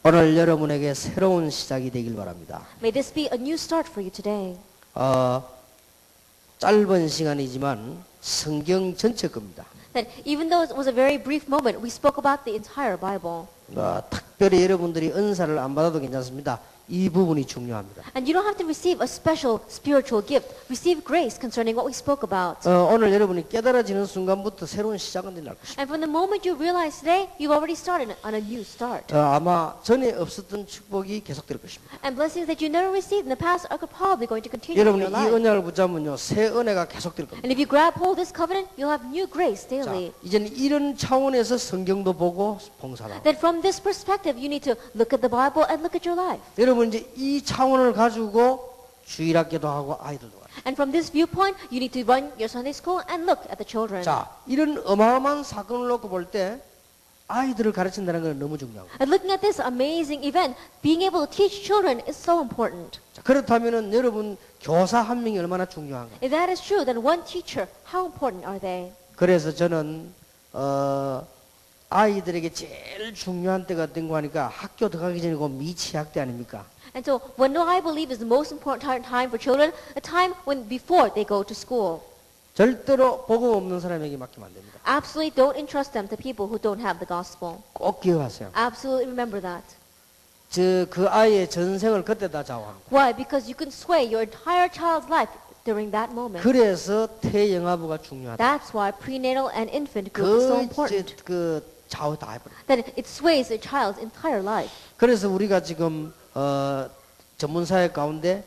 오늘 여러분에게 새로운 시작이 되길 바랍니다. May this be a new start for you today. 짧은 시간이지만 성경 전체 겁니다. That even though it was a very brief moment, we spoke about the entire Bible. 특별히 여러분들이 은사를 안 받아도 괜찮습니다. 이 부분이 중요합니다. And you don't have to receive a special spiritual gift. Receive grace concerning what we spoke about. 오늘 여러분이 깨달아지는 순간부터 새로운 시작은 날 것입니다. And from the moment you realize today, you've already started on a new start. 아마 전에 없었던 축복이 계속될 것입니다. And blessings that you never received in the past are probably going to continue in 여러분이 your 이 life. 언약을 붙잡으면요, 새 은혜가 계속될 겁니다. And if you grab hold of this covenant, you'll have new grace 자, daily. 이제는 이런 차원에서 성경도 보고 봉사도 하고. Then from this perspective, you need to look at the Bible and look at your life. 여러분 이제 이 차원을 가지고 주일학교도 하고 아이들도 하고. And from this viewpoint, you need to run your Sunday school and look at the children. 자, 이런 어마어마한 사건을 놓고 볼 때 아이들을 가르친다는 건 너무 중요하고. And looking at this amazing event, being able to teach children is so important. 자, 그렇다면은 여러분 교사 한 명이 얼마나 중요한가? If that is true, then one teacher, how important are they? 그래서 저는 아이들에게 제일 중요한 때가 어떤 거 하니까 학교 들어가기 전이고 미취학 때 아닙니까? And so, when I believe is the most important time for children, a time when before they go to school. 절대로 복음 없는 사람에게 맡기면 안 됩니다. Absolutely don't entrust them to people who don't have the gospel. 꼭 기억하세요. Absolutely remember that. 그 아이의 전생을 그때다 좌우합니다. Why? Because you can sway your entire child's life during that moment. 그래서 태영아부가 중요하다. That's why prenatal and infant group is so important. 그 좌우 다 해버려. That it sways a child's entire life. 그래서 우리가 지금 전문사회 가운데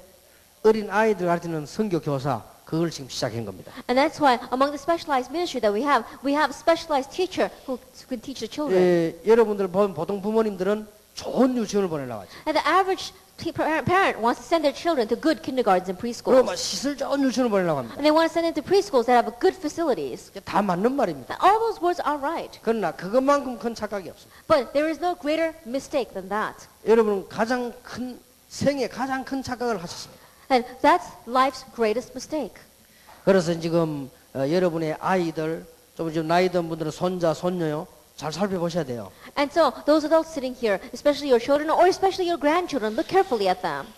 어린 아이들 가르치는 선교 교사 그걸 지금 시작한 겁니다. And that's why among the specialized ministry that we have a specialized teacher who can teach the children. 여러분들 보통 부모님들은 좋은 유치원을 보내려고 하죠. And the average parent wants to send their children to good kindergartens and 그리고 preschools. 막 시설 좋은 유치원을 보내려고 합니다. And they want to send them to preschools that have good facilities. 다 맞는 말입니다. And all those words are right. 그러나 그것만큼 큰 착각이 없습니다. But there is no greater mistake than that. 여러분은 생애 가장 큰 착각을 하셨습니다. And that's life's greatest mistake. 그래서 지금 여러분의 아이들 좀 나이 든 분들은 손자 손녀요 잘 살펴보셔야 돼요. And so those adults sitting here, especially your children or especially your grandchildren, look carefully at them.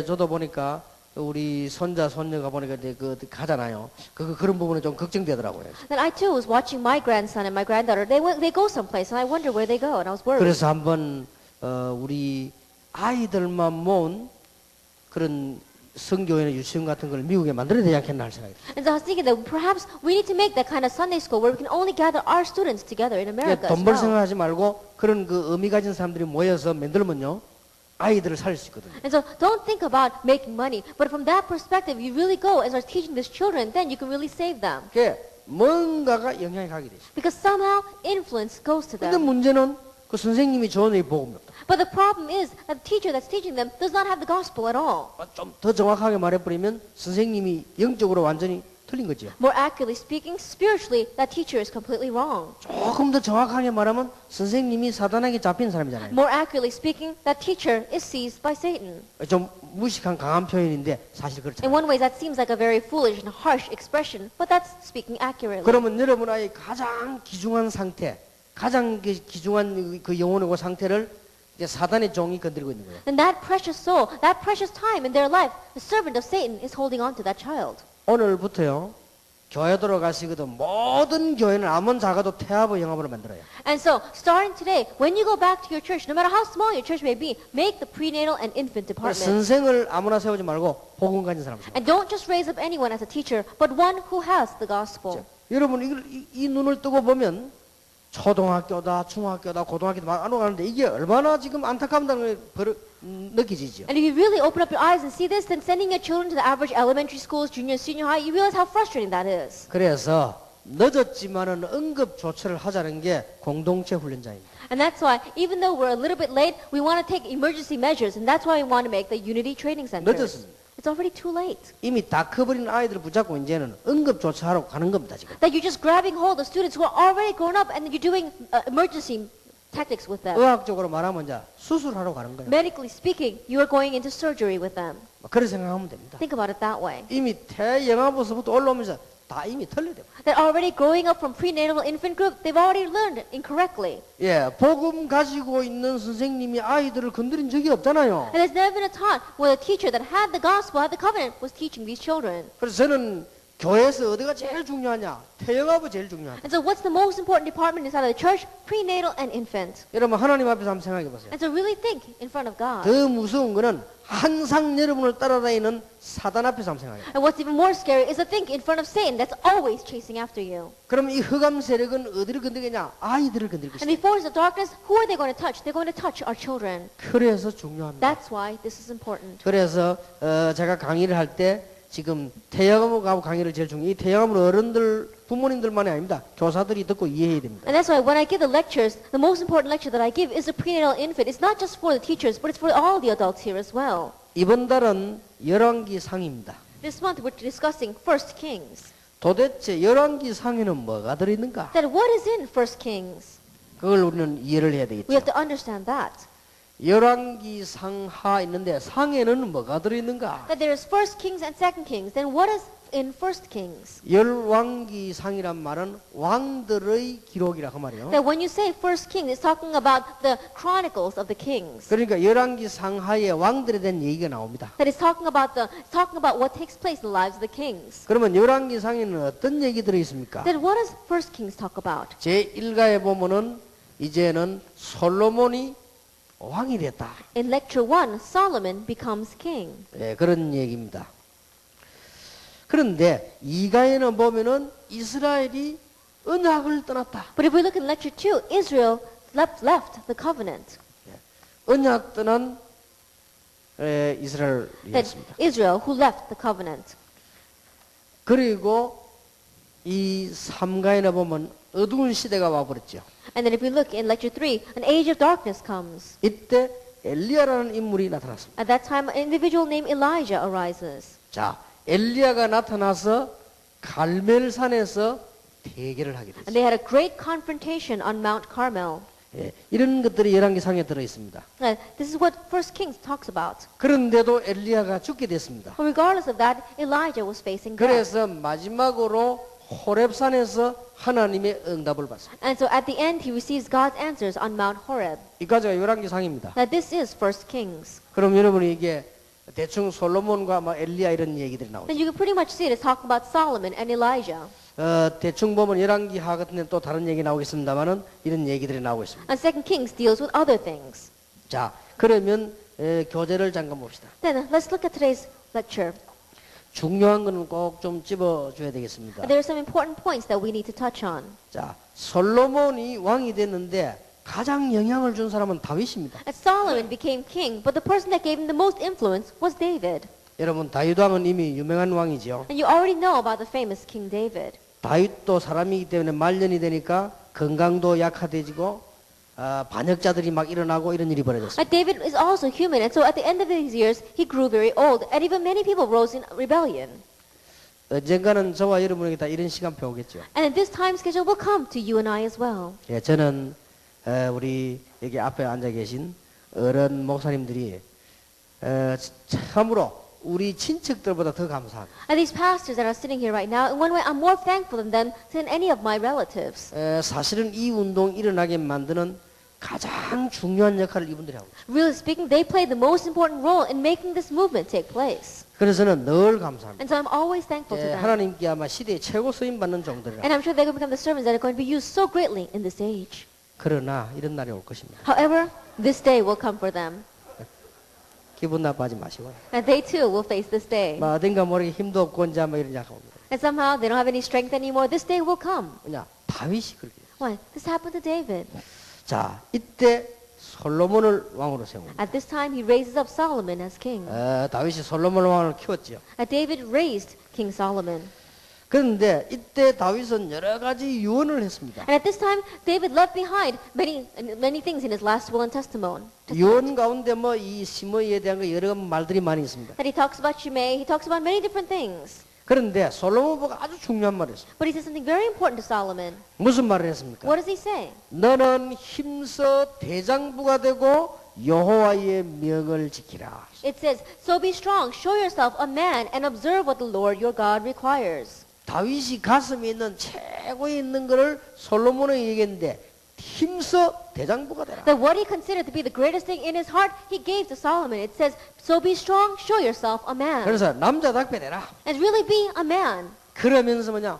저도 보니까 우리 손자 손녀가 보니까 이제 가잖아요. 그런 부분에 좀 걱정되더라고요. Then I too was watching my grandson and my granddaughter. They go someplace, and I wonder where they go, and I was worried. 그래서 한번 우리 아이들만 모은 그런 성교회나 유치원 같은 걸 미국에 만들어야 되지 않겠나 할 생각이 들어요. And so I was thinking that perhaps we need to make that kind of Sunday school where we can only gather our students together in America as 돈벌 well. 생각하지 말고 그런 그 의미 가진 사람들이 모여서 만들면요 아이들을 살릴 수 있거든요. And so don't think about making money, but from that perspective, you really go and start teaching these children, then you can really save them. 그게 뭔가가 영향이 가게 되죠. Because somehow influence goes to 근데 them. 문제는 그 선생님이 좋은 의 복음이 없다. But the problem is that the teacher that's teaching them does not have the gospel at all. 좀 더 정확하게 말해버리면 선생님이 영적으로 완전히 틀린 거죠. More accurately speaking, spiritually, that teacher is completely wrong. 조금 더 정확하게 말하면 선생님이 사단에게 잡힌 사람이잖아요. More accurately speaking, that teacher is seized by Satan. 좀 무식한 강한 표현인데 사실 In 그렇잖아요. one way, that seems like a very foolish and harsh expression, but that's speaking accurately. 그러면 여러분 아이 가장 귀중한 상태, 가장 귀중한 그 영혼의 그 상태를 이제 사단의 종이 건드리고 있는 거예요. And that precious soul, that precious time in their life, the servant of Satan is holding on to that child. 오늘부터요 교회 들어가시거든 모든 교회는 아무리 작아도 태아부 영합으로 만들어요. And so, starting today, when you go back to your church, no matter how small your church may be, make the prenatal and infant department. 선생을 아무나 세우지 말고 복음 가진 사람 세워. And don't just raise up anyone as a teacher, but one who has the gospel. 여러분 이 눈을 뜨고 보면 초등학교다, 중학교다, 고등학교다 막 안 오가는데 이게 얼마나 지금 안타깝다는 걸 느끼지죠. And if you really open up your eyes and see this, then sending your children to the average elementary schools, junior, senior high, you realize how frustrating that is. 그래서 늦었지만은 응급 조처를 하자는 게 공동체 훈련장입니다. And that's why, even though we're a little bit late, we want to take emergency measures, and that's why we want to make the Unity Training Center. 늦었습니다. It's already too late. 이미 다 커버린 아이들을 붙잡고 이제는 응급 조처하러 가는 겁니다 지금. That you're just grabbing hold of students who are already grown up, and you're doing emergency tactics with them. 의학적으로 말하면 이제 수술하러 가는 거예요. Medically speaking, you are going into surgery with them. 그렇게 생각하면 됩니다. Think about it that way. 이미 태영아부서부터 올라오면서 다 이미 틀려요. That already growing up from prenatal infant group, they've already learned incorrectly. 예, 복음 가지고 있는 선생님이 아이들을 건드린 적이 없잖아요. And there's never been a time where a teacher that had the gospel, had the covenant, was teaching these children. 그래서 저는 교회에서 어디가 제일 중요하냐? 태영아부 제일 중요하다. And so what's the most important department inside of the church? Prenatal and infant. 여러분 하나님 앞에서 한번 생각해 보세요. And so really think in front of God. 더 무서운 거는 항상 여러분을 따라다니는 사단 앞에서 한번 생각해. And what's even more scary is to think in front of Satan that's always chasing after you. 그럼 이 흑암 세력은 어디를 건드리냐? 아이들을 건드리고 And 있어요. the forces of darkness, who are they going to touch? They're going to touch our children. 그래서 중요합니다. That's why this is important. 그래서 제가 강의를 할 때 지금 태영아부하고 강의를 제일 중요해. 이 태영아부는 어른들 부모님들만이 아닙니다. 교사들이 듣고 이해해야 됩니다. And that's why when I give the lectures, the most important lecture that I give is the prenatal infant. It's not just for the teachers, but it's for all the adults here as well. 이번 달은 열왕기 상입니다. This month we're discussing First Kings. 도대체 열왕기 상에는 뭐가 들어있는가? That what is in First Kings? 그걸 우리는 이해를 해야 We 되겠죠. have to understand that. 열왕기 상하 있는데 상에는 뭐가 들어있는가? That there is First Kings and Second Kings. Then what is in First Kings? 열왕기 상이란 말은 왕들의 기록이라 그 말이에요. That when you say First Kings, it's talking about the chronicles of the kings. 그러니까 열왕기 상하에 왕들에 대한 얘기가 나옵니다. That is talking about what takes place in the lives of the kings. 그러면 열왕기 상에는 어떤 얘기 들어 있습니까? Then what does First Kings talk about? 제 1가에 보면은 이제는 솔로몬이 왕이 됐다. In lecture 1, Solomon becomes king. 예, 그런 얘기입니다. 그런데 2가에는 보면은 이스라엘이 언약을 떠났다. But if we look in lecture 2, Israel left the covenant. 언약 떠난 That 이스라엘이었습니다. Israel who left the covenant. 그리고 이 3가에는 보면 어두운 시대가 와버렸죠. And then if we look in lecture 3, an age of darkness comes. 이때 엘리야라는 인물이 나타났습니다. At that time, an individual named Elijah arises. 자, 엘리야가 나타나서 갈멜산에서 대결을 하게 And 됐어요. they had a great confrontation on Mount Carmel. 예, 이런 것들이 열왕기상에 들어 있습니다. Now, this is what First Kings talks about. 그런데도 엘리야가 죽게 됐습니다. But regardless of that, Elijah was facing death. 그래서 마지막으로 호렙산에서 하나님의 응답을 받습니다. And so at the end, he receives God's answers on Mount Horeb. 이까지가 열왕기상입니다. Now, this is First Kings. 그럼 여러분이 이게 대충 솔로몬과 막 엘리야 이런 얘기들이 나오죠. Then you can pretty much see it as talking about Solomon and Elijah. 대충 보면 열왕기하 같은 데는 또 다른 얘기 나오겠습니다만은 이런 얘기들이 나오고 있습니다. And Second Kings deals with other things. 자, 그러면 교재를 잠깐 봅시다. Then let's look at today's lecture. 중요한 거는 꼭 좀 집어줘야 되겠습니다. There are some important points that we need to touch on. 자, 솔로몬이 왕이 됐는데 가장 영향을 준 사람은 다윗입니다. As Solomon became king, but the person that gave him the most influence was David. 여러분, 다윗 왕은 이미 유명한 왕이죠. And you already know about the famous King David. 다윗도 사람이기 때문에 말년이 되니까 건강도 약화되지고 반역자들이 막 일어나고 이런 일이 벌어졌어요. But David is also human, and so at the end of his years, he grew very old, and even many people rose in rebellion. 언젠가는 저와 여러분에게 다 이런 시간표 오겠죠. And this time schedule will come to you and I as well. 예, 저는 우리 여기 앞에 앉아 계신 어른 목사님들이 참으로 우리 친척들보다 더 감사합니다. And these pastors that are sitting here right now, in one way, I'm more thankful than them than any of my relatives. 사실은 이 운동 일어나게 만드는 가장 중요한 역할을 이분들이 하고 있어요. Really speaking, they played the most important role in making this movement take place. 그래서 저는 늘 감사합니다. And so I'm always thankful to them. 하나님께 아마 시대의 최고 쓰임 받는 종들이라. And I'm sure they're going to become the servants that are going to be used so greatly in this age. 그러나 이런 날이 올 것입니다. However, this day will come for them. 기분 나빠하지 마시고요. And they too will face this day. 뭐 어딘가 모르게 힘도 없고 이제 뭐 이런 약합니다. And somehow they don't have any strength anymore. This day will come. 그냥 다윗이 그렇게 됐어요. Why? This happened to David. 자, 이때 솔로몬을 왕으로 세웁니다. At this time, he raises up Solomon as king. 다윗이 솔로몬 왕을 키웠죠. David raised King Solomon. 그런데 이때 다윗은 여러 가지 유언을 했습니다. And at this time, David left behind many things in his last will and testament. 유언 가운데 뭐 이 시므이에 대한 거 여러 말들이 많이 있습니다. That he talks about Shimei, he talks about many different things. 그런데 솔로몬 보고 아주 중요한 말을 했어요. But he says something very important to Solomon. 무슨 말을 했습니까? What does he say? 너는 힘써 대장부가 되고 여호와의 명을 지키라. It says, so be strong, show yourself a man, and observe what the Lord your God requires. 다윗이 가슴에 있는 최고에 있는 것을 솔로몬에게 얘기했는데 힘써 대장부가 되라. That what he considered to be the greatest thing in his heart, he gave to Solomon. It says, so be strong, show yourself a man. 그래서 남자답게 되라. And really be a man. 그러면서 뭐냐?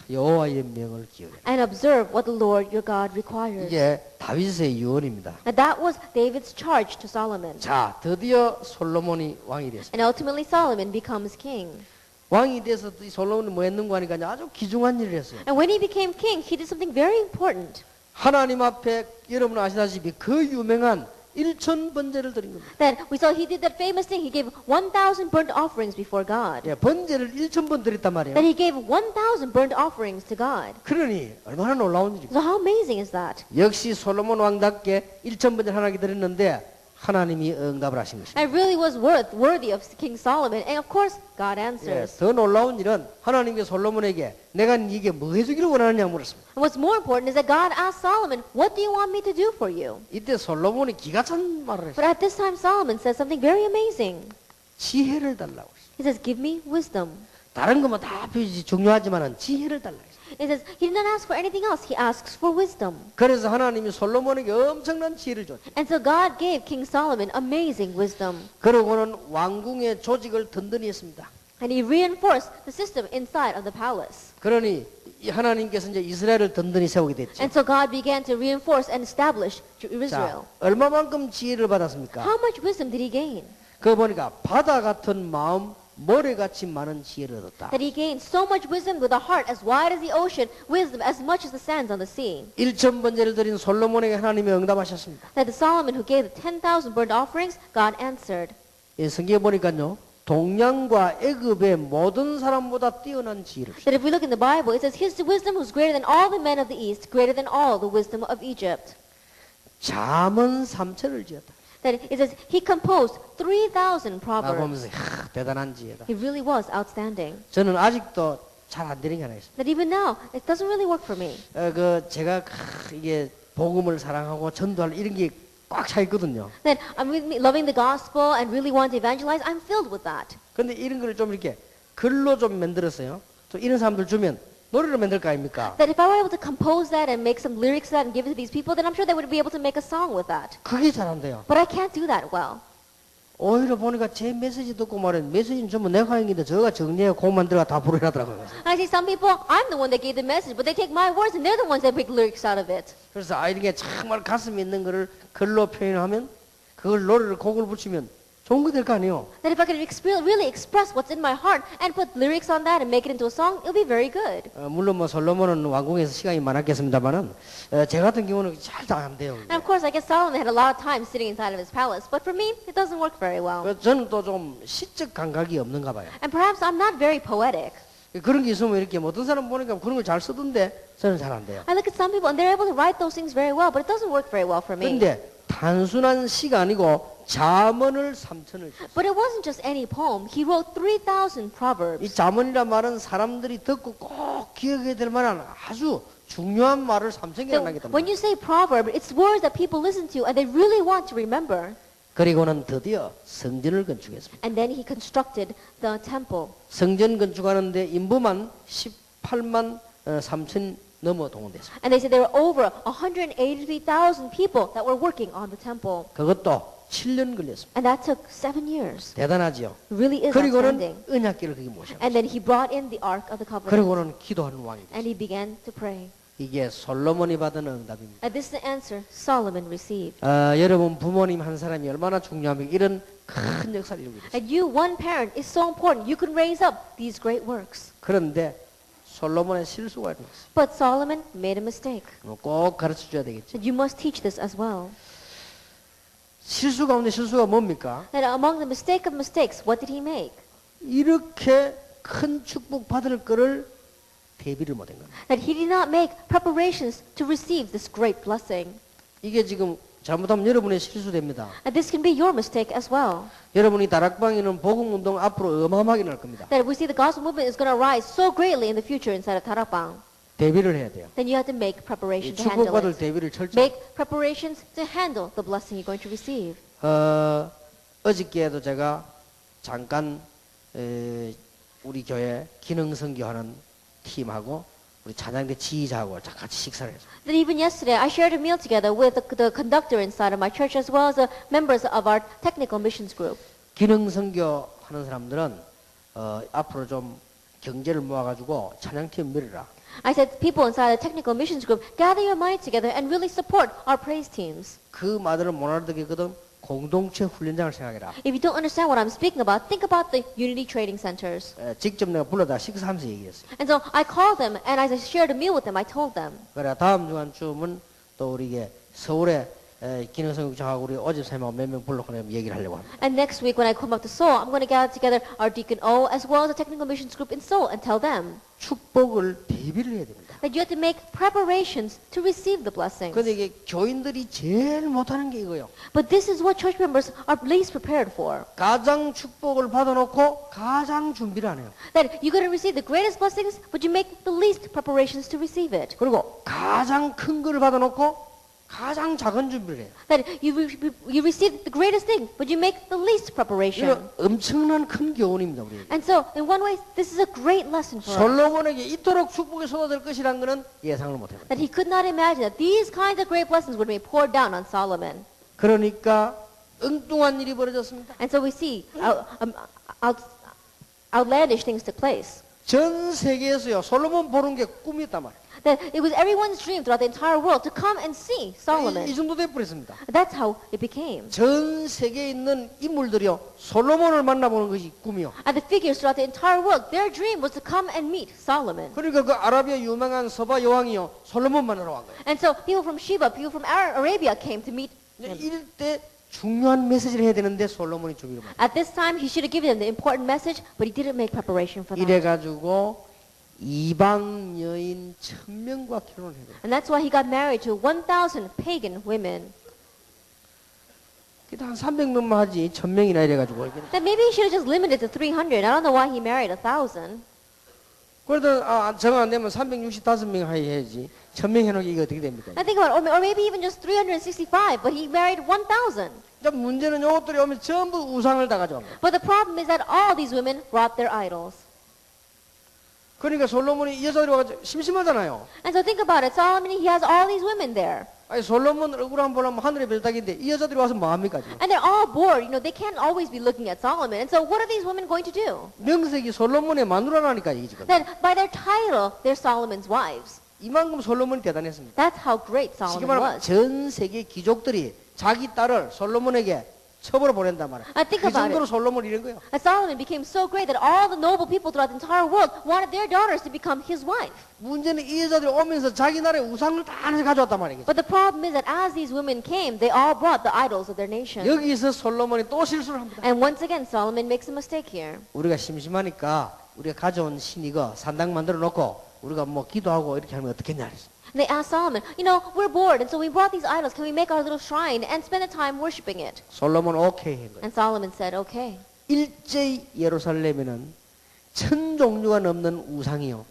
여호와의 명을 기울여. And observe what the Lord your God requires. 이게 다윗의 유언입니다. And that was David's charge to Solomon. 자, 드디어 솔로몬이 왕이 됐습니다. And ultimately Solomon becomes king. 왕이 돼서 이 솔로몬이 뭐 했는가 하니까 아주 귀중한 일을 했어요. And when he became king, he did something very important. 하나님 앞에 여러분 아시다시피 그 유명한 1000번제를 드린 겁니다. That we saw he did that famous thing. He gave 1,000 burnt offerings before God. 예, 번제를 1000번 드렸단 말이에요. That he gave 1,000 burnt offerings to God. 그러니 얼마나 놀라운 일입니까? So how amazing is that? 역시 솔로몬 왕답게 1000번제를 하나님께 드렸는데 하나님이 응답을 하신 것입니다. And it really was worthy of King Solomon. And of course, God 예, answers. 더 놀라운 일은 하나님께 솔로몬에게 내가 네게 뭐 해주기를 원하느냐 물었습니다. And what's more important is that God asked Solomon, what do you want me to do for you? 이때 솔로몬이 기가 찬 말을 But 했어요. at this time, Solomon says something very amazing. 지혜를 달라고 했어요. He says, give me wisdom. 다른 것만 다 필요지 중요하지만은 지혜를 달라고 했어요. He says, he did not ask for anything else. He asks for wisdom. 그래서 하나님이 솔로몬에게 엄청난 지혜를 줬죠. And so God gave King Solomon amazing wisdom. 그러고는 왕궁의 조직을 든든히 했습니다. And he reinforced the system inside of the palace. 그러니 이 하나님께서 이제 이스라엘을 든든히 세우게 됐죠. And so God began to reinforce and establish Israel. 자, 얼마만큼 지혜를 받았습니까? How much wisdom did he gain? 그거 보니까 바다 같은 마음, 모래같이 많은 지혜를 얻었다. That he gained so much wisdom with a heart as wide as the ocean, wisdom as much as the sands on the sea. 1000번제를 드린 솔로몬에게 하나님이 응답하셨습니다. That the Solomon who gave the 10,000 burnt offerings, God answered. 이 성경에 보니까요. 동양과 애굽의 모든 사람보다 뛰어난 지혜를 주셨다. That if we look in the Bible, it says his wisdom was greater than all the men of the East, greater than all the wisdom of Egypt. 잠언 3천을 지었다. That it says he composed 3,000 나 proverbs. 보면서 대단한 지혜다. He really was outstanding. 저는 아직도 잘 안 되는 게 하나 있어요. That even now, it doesn't really work for me. 제가 이게 복음을 사랑하고 전도할 이런 게 꽉 차 있거든요. That I'm really loving the gospel and really want to evangelize. I'm filled with that. 근데 이런 걸 좀 이렇게 글로 좀 만들었어요. 또 이런 사람들 주면 노래를 만들 거 아닙니까? That if I were able to compose that and make some lyrics to that and give it to these people, then I'm sure they would be able to make a song with that. 그게 잘 안 돼요. But I can't do that well. 오히려 보니까 제 메시지 듣고 말해 메시지는 전부 내가 한 건데 저가 정리해 곡만 들어가 다 부르라더라고요. I see some people, I'm the one that gave the message, but they take my words and they're the ones that make lyrics out of it. 그래서 이렇게 정말 가슴에 있는 거를 글로 표현하면 그걸 노래를 곡을 붙이면 좋은 거 될 거 아니에요. That if I could really express what's in my heart and put lyrics on that and make it into a song, it'll be very good. 물론 뭐 솔로몬은 왕궁에서 시간이 많았겠습니다만은 제 같은 경우는 잘 안 돼요. And of course, I guess Solomon had a lot of time sitting inside of his palace, but for me, it doesn't work very well. 저는 또 좀 시적 감각이 없는가 봐요. And perhaps I'm not very poetic. 그런 게 있으면 이렇게 어떤 사람 보니까 그런 걸 잘 쓰던데 저는 잘 안 돼요. I look at some people and they're able to write those things very well, but it doesn't work very well for me. 근데 단순한 시가 아니고 잠언을 3천을 줬어요. But it wasn't just any poem. He wrote 3,000 이 proverbs. 잠언이란 말은 사람들이 듣고 꼭 기억해야 될 만한 아주 중요한 말을 3천 개나 So 남겼단 when 말이에요. you say proverb, it's words that people listen to and they really want to remember. 그리고는 드디어 성전을 건축했습니다. And then he constructed the temple. 성전 건축하는데 인부만 18만 3천 넘어 동원됐습니다. And they said there were over 183,000 people that were working on the temple. 그것도 7년 걸렸습니다. And that took 7 years. 대단하지요. Really is 그리고는 outstanding. 언약궤를 거기 모셨습니다. And then he brought in the Ark of the Covenant. 그리고는 기도하는 왕이 됐습니다. And he began to pray. 이게 솔로몬이 받은 응답입니다. And this is the answer Solomon received. 여러분 부모님 한 사람이 얼마나 중요하면 이런 큰 역사를 이루고 있어요. And you, one parent, is so important. You can raise up these great works. 그런데 솔로몬의 실수가 일어났어요. But Solomon made a mistake. 꼭 가르쳐 줘야 되겠죠. And you must teach this as well. 실수 가운데 실수가 뭡니까? That among the mistake of mistakes, what did he make? 이렇게 큰 축복 받을 거를 대비를 못한 겁니다. That he did not make preparations to receive this great blessing. 이게 지금 잘못하면 여러분의 실수됩니다. And this can be your mistake as well. 여러분이 다락방에는 복음 운동 앞으로 어마어마하게 날 겁니다. That we see the gospel movement is going to rise so greatly in the future inside of Tarapang. 대비를 해야 돼요. Then you have to make 이 preparation to handle 축복받을 it. 대비를 철저히. Make preparations to handle the blessing you're going to receive. 어저께도 제가 잠깐 우리 교회 기능 선교하는 팀하고 우리 찬양대 지휘자하고 같이 식사를 했어요. That even yesterday, I shared a meal together with the conductor inside of my church as well as the members of our technical missions group. 기능 선교 하는 사람들은 앞으로 좀 경제를 모아가지고 찬양팀 밀어라. I said, people inside the technical missions group, gather your money together and really support our praise teams. 그 말들을 못 알아듣겠거든 공동체 훈련장을 생각해라. If you don't understand what I'm speaking about, think about the Unity Training Centers. 직접 내가 불러다 식사하면서 얘기했어요. And so I called them, and as I shared a meal with them, I told them. 그래 다음 주간쯤은 또 우리 이게 서울에 기능성교장하고 우리 오집사님하고 몇 명 불러고 내가 얘기를 하려고 합니다. And next week when I come back to Seoul, I'm going to gather together our Deacon O as well as the technical missions group in Seoul and tell them 축복을 대비를 해야 됩니다. that you have to make preparations to receive the blessings. 근데 이게 교인들이 제일 못하는 게 이거예요. But this is what church members are least prepared for. 가장 축복을 받아놓고 가장 준비를 안 해요. That you're going to receive the greatest blessings, but you make the least preparations to receive it. 그리고 가장 큰 거를 받아놓고 가장 작은 준비를 해요. That you receive the greatest thing, but you make the least preparation. 이건 엄청난 큰 교훈입니다. 우리. And so, in one way, this is a great lesson for us. 솔로몬에게 이토록 축복이 쏟아질 것이라는 것은 예상을 못해요. That he could not imagine that these kinds of great blessings would be poured down on Solomon. 그러니까 엉뚱한 일이 벌어졌습니다. And so we see outlandish things took place. 전 세계에서요 솔로몬 보는 게 꿈이었단 말이에요. That it was everyone's dream throughout the entire world to come and see 이 Solomon. 정도 돼버렸습니다. That's how it became. 전 세계에 있는 인물들이요 솔로몬을 만나보는 것이 꿈이요. And the figures throughout the entire world, their dream was to come and meet Solomon. 그러니까 그 아라비아 유명한 서바 여왕이요 솔로몬 만나러 온 거예요. And so people from Sheba, people from Arabia came to meet him. 이럴 때 중요한 메시지를 해야 되는데 솔로몬이 준비를 못. At this time, he should have given them the important message, but he didn't make preparation for that. 이래가지고 이방 여인 1000명과 결혼을 해요. And that's why he got married to 1,000 pagan women. 그때 한 300명만 하지 1000명이나 이래가지고. That maybe he should have just limited to 300. I don't know why he married 1,000. 그래도 정안 안 되면 365명 해야지. 1000명 해놓기 이게 어떻게 됩니까? I think about it, or maybe even just 365, but he married 1,000. 자, 문제는 요것들이 오면 전부 우상을 다 가져온 거예요. But the problem is that all these women brought their idols. 그러니까 솔로몬이 이 여자들이 와가지고 심심하잖아요. And so think about it. Solomon, he has all these women there. 아니 솔로몬 얼굴 한번 보려면 하늘의 별따기인데 이 여자들이 와서 뭐 합니까 지금? And they're all bored. You know, they can't always be looking at Solomon. And so what are these women going to do? 명색이 솔로몬의 마누라라니까 이게 지금. That by their title, they're Solomon's wives. 이만큼 솔로몬이 대단했습니다. That's how great 쉽게 Solomon 말하면 was. 전 세계 귀족들이 자기 딸을 솔로몬에게 첩으로 보낸단 말이야. think 그 about 정도로 솔로몬 이런 거예요. And Solomon became so great that all the noble people throughout the entire world wanted their daughters to become his wife. 문제는 이 여자들이 오면서 자기 나라의 우상을 다 하나씩 가져왔단 말이겠죠. But the problem is that as these women came, they all brought the idols of their nation. 여기서 솔로몬이 또 실수를 합니다. And once again, Solomon makes a mistake here. 우리가 심심하니까 우리가 가져온 신 이거 산당 만들어 놓고 우리가 뭐 기도하고 이렇게 하면 어떻겠냐 그랬어. And they asked Solomon, you know, we're bored, and so we brought these idols. Can we make our little shrine and spend the time worshiping it? 솔로몬 오케이 한 거예요. And Solomon said, okay. 일제히 예루살렘에는 천 종류가 넘는 우상이요.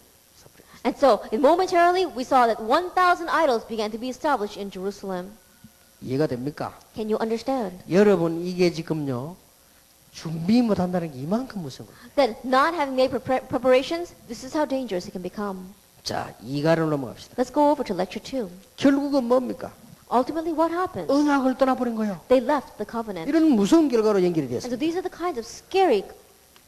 And so, momentarily, we saw that 1,000 idols began to be established in Jerusalem. 이해가 됩니까? Can you understand? 여러분 이게 지금요 준비 못한다는 게 이만큼 무서운 거예요. That not having made preparations, this is how dangerous it can become. 자, 이가를 넘어갑시다. Let's go over to lecture 2. 결국은 뭡니까? Ultimately, what happened? 언약을 떠나버린 거예요. They left the covenant. 이런 무서운 결과로 연결이 And 됐어요. so these are the kinds of scary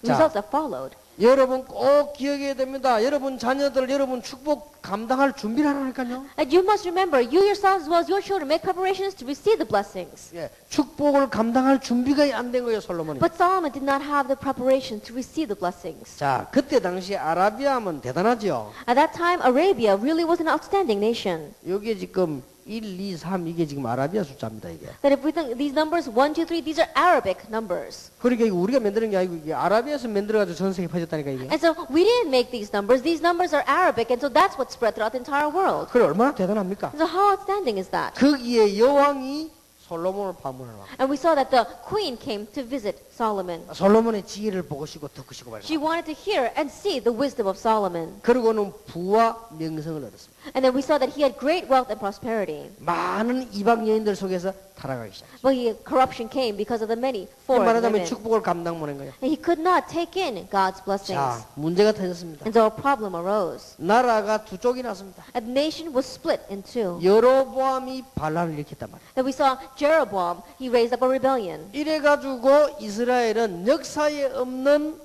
자. results that followed. 여러분 꼭 기억해야 됩니다. 여러분 자녀들, 여러분 축복 감당할 준비를 하라니까요. And you must remember, you yourselves as well as your children make preparations to receive the blessings. 예, 축복을 감당할 준비가 안 된 거예요, 솔로몬이. But Solomon did not have the preparation to receive the blessings. 자, 그때 당시 아라비아 하면 대단하죠. At that time, Arabia really was an outstanding nation. 여기에 지금 1, 2, 3 이게 지금 아라비아 숫자입니다, 이게. That if we think these numbers 1, 2, 3, these are Arabic numbers. 그러니까 이거 우리가 만드는 게 아니고 이게 아라비아에서 만들어가지고 전 세계에 퍼졌다니까 이게. And so we didn't make these numbers. These numbers are Arabic, and so that's what spread throughout the entire world. 그래 얼마나 대단합니까? So how outstanding is that? 거기에 여왕이 솔로몬을 방문하러 와. And we saw that the queen came to visit Solomon. 솔로몬의 지혜를 보고시고 듣고시고 말이야. She wanted to hear and see the wisdom of Solomon. 그리고는 부와 명성을 얻었습니다. And then we saw that he had great wealth and prosperity. 많은 이방 여인들 속에서 타락하기 시작했어요. But corruption came because of the many foreign 말하자면 women. 축복을 감당 못한 거예요. And he could not take in God's blessings. 자, 문제가 터졌습니다. And so a problem arose. 나라가 두 쪽이 났습니다. And the nation was split in two. 여로보암이 반란을 일으켰단 말이에요. And we saw Jeroboam, he raised up a rebellion. 이래가지고 이스라엘은 역사에 없는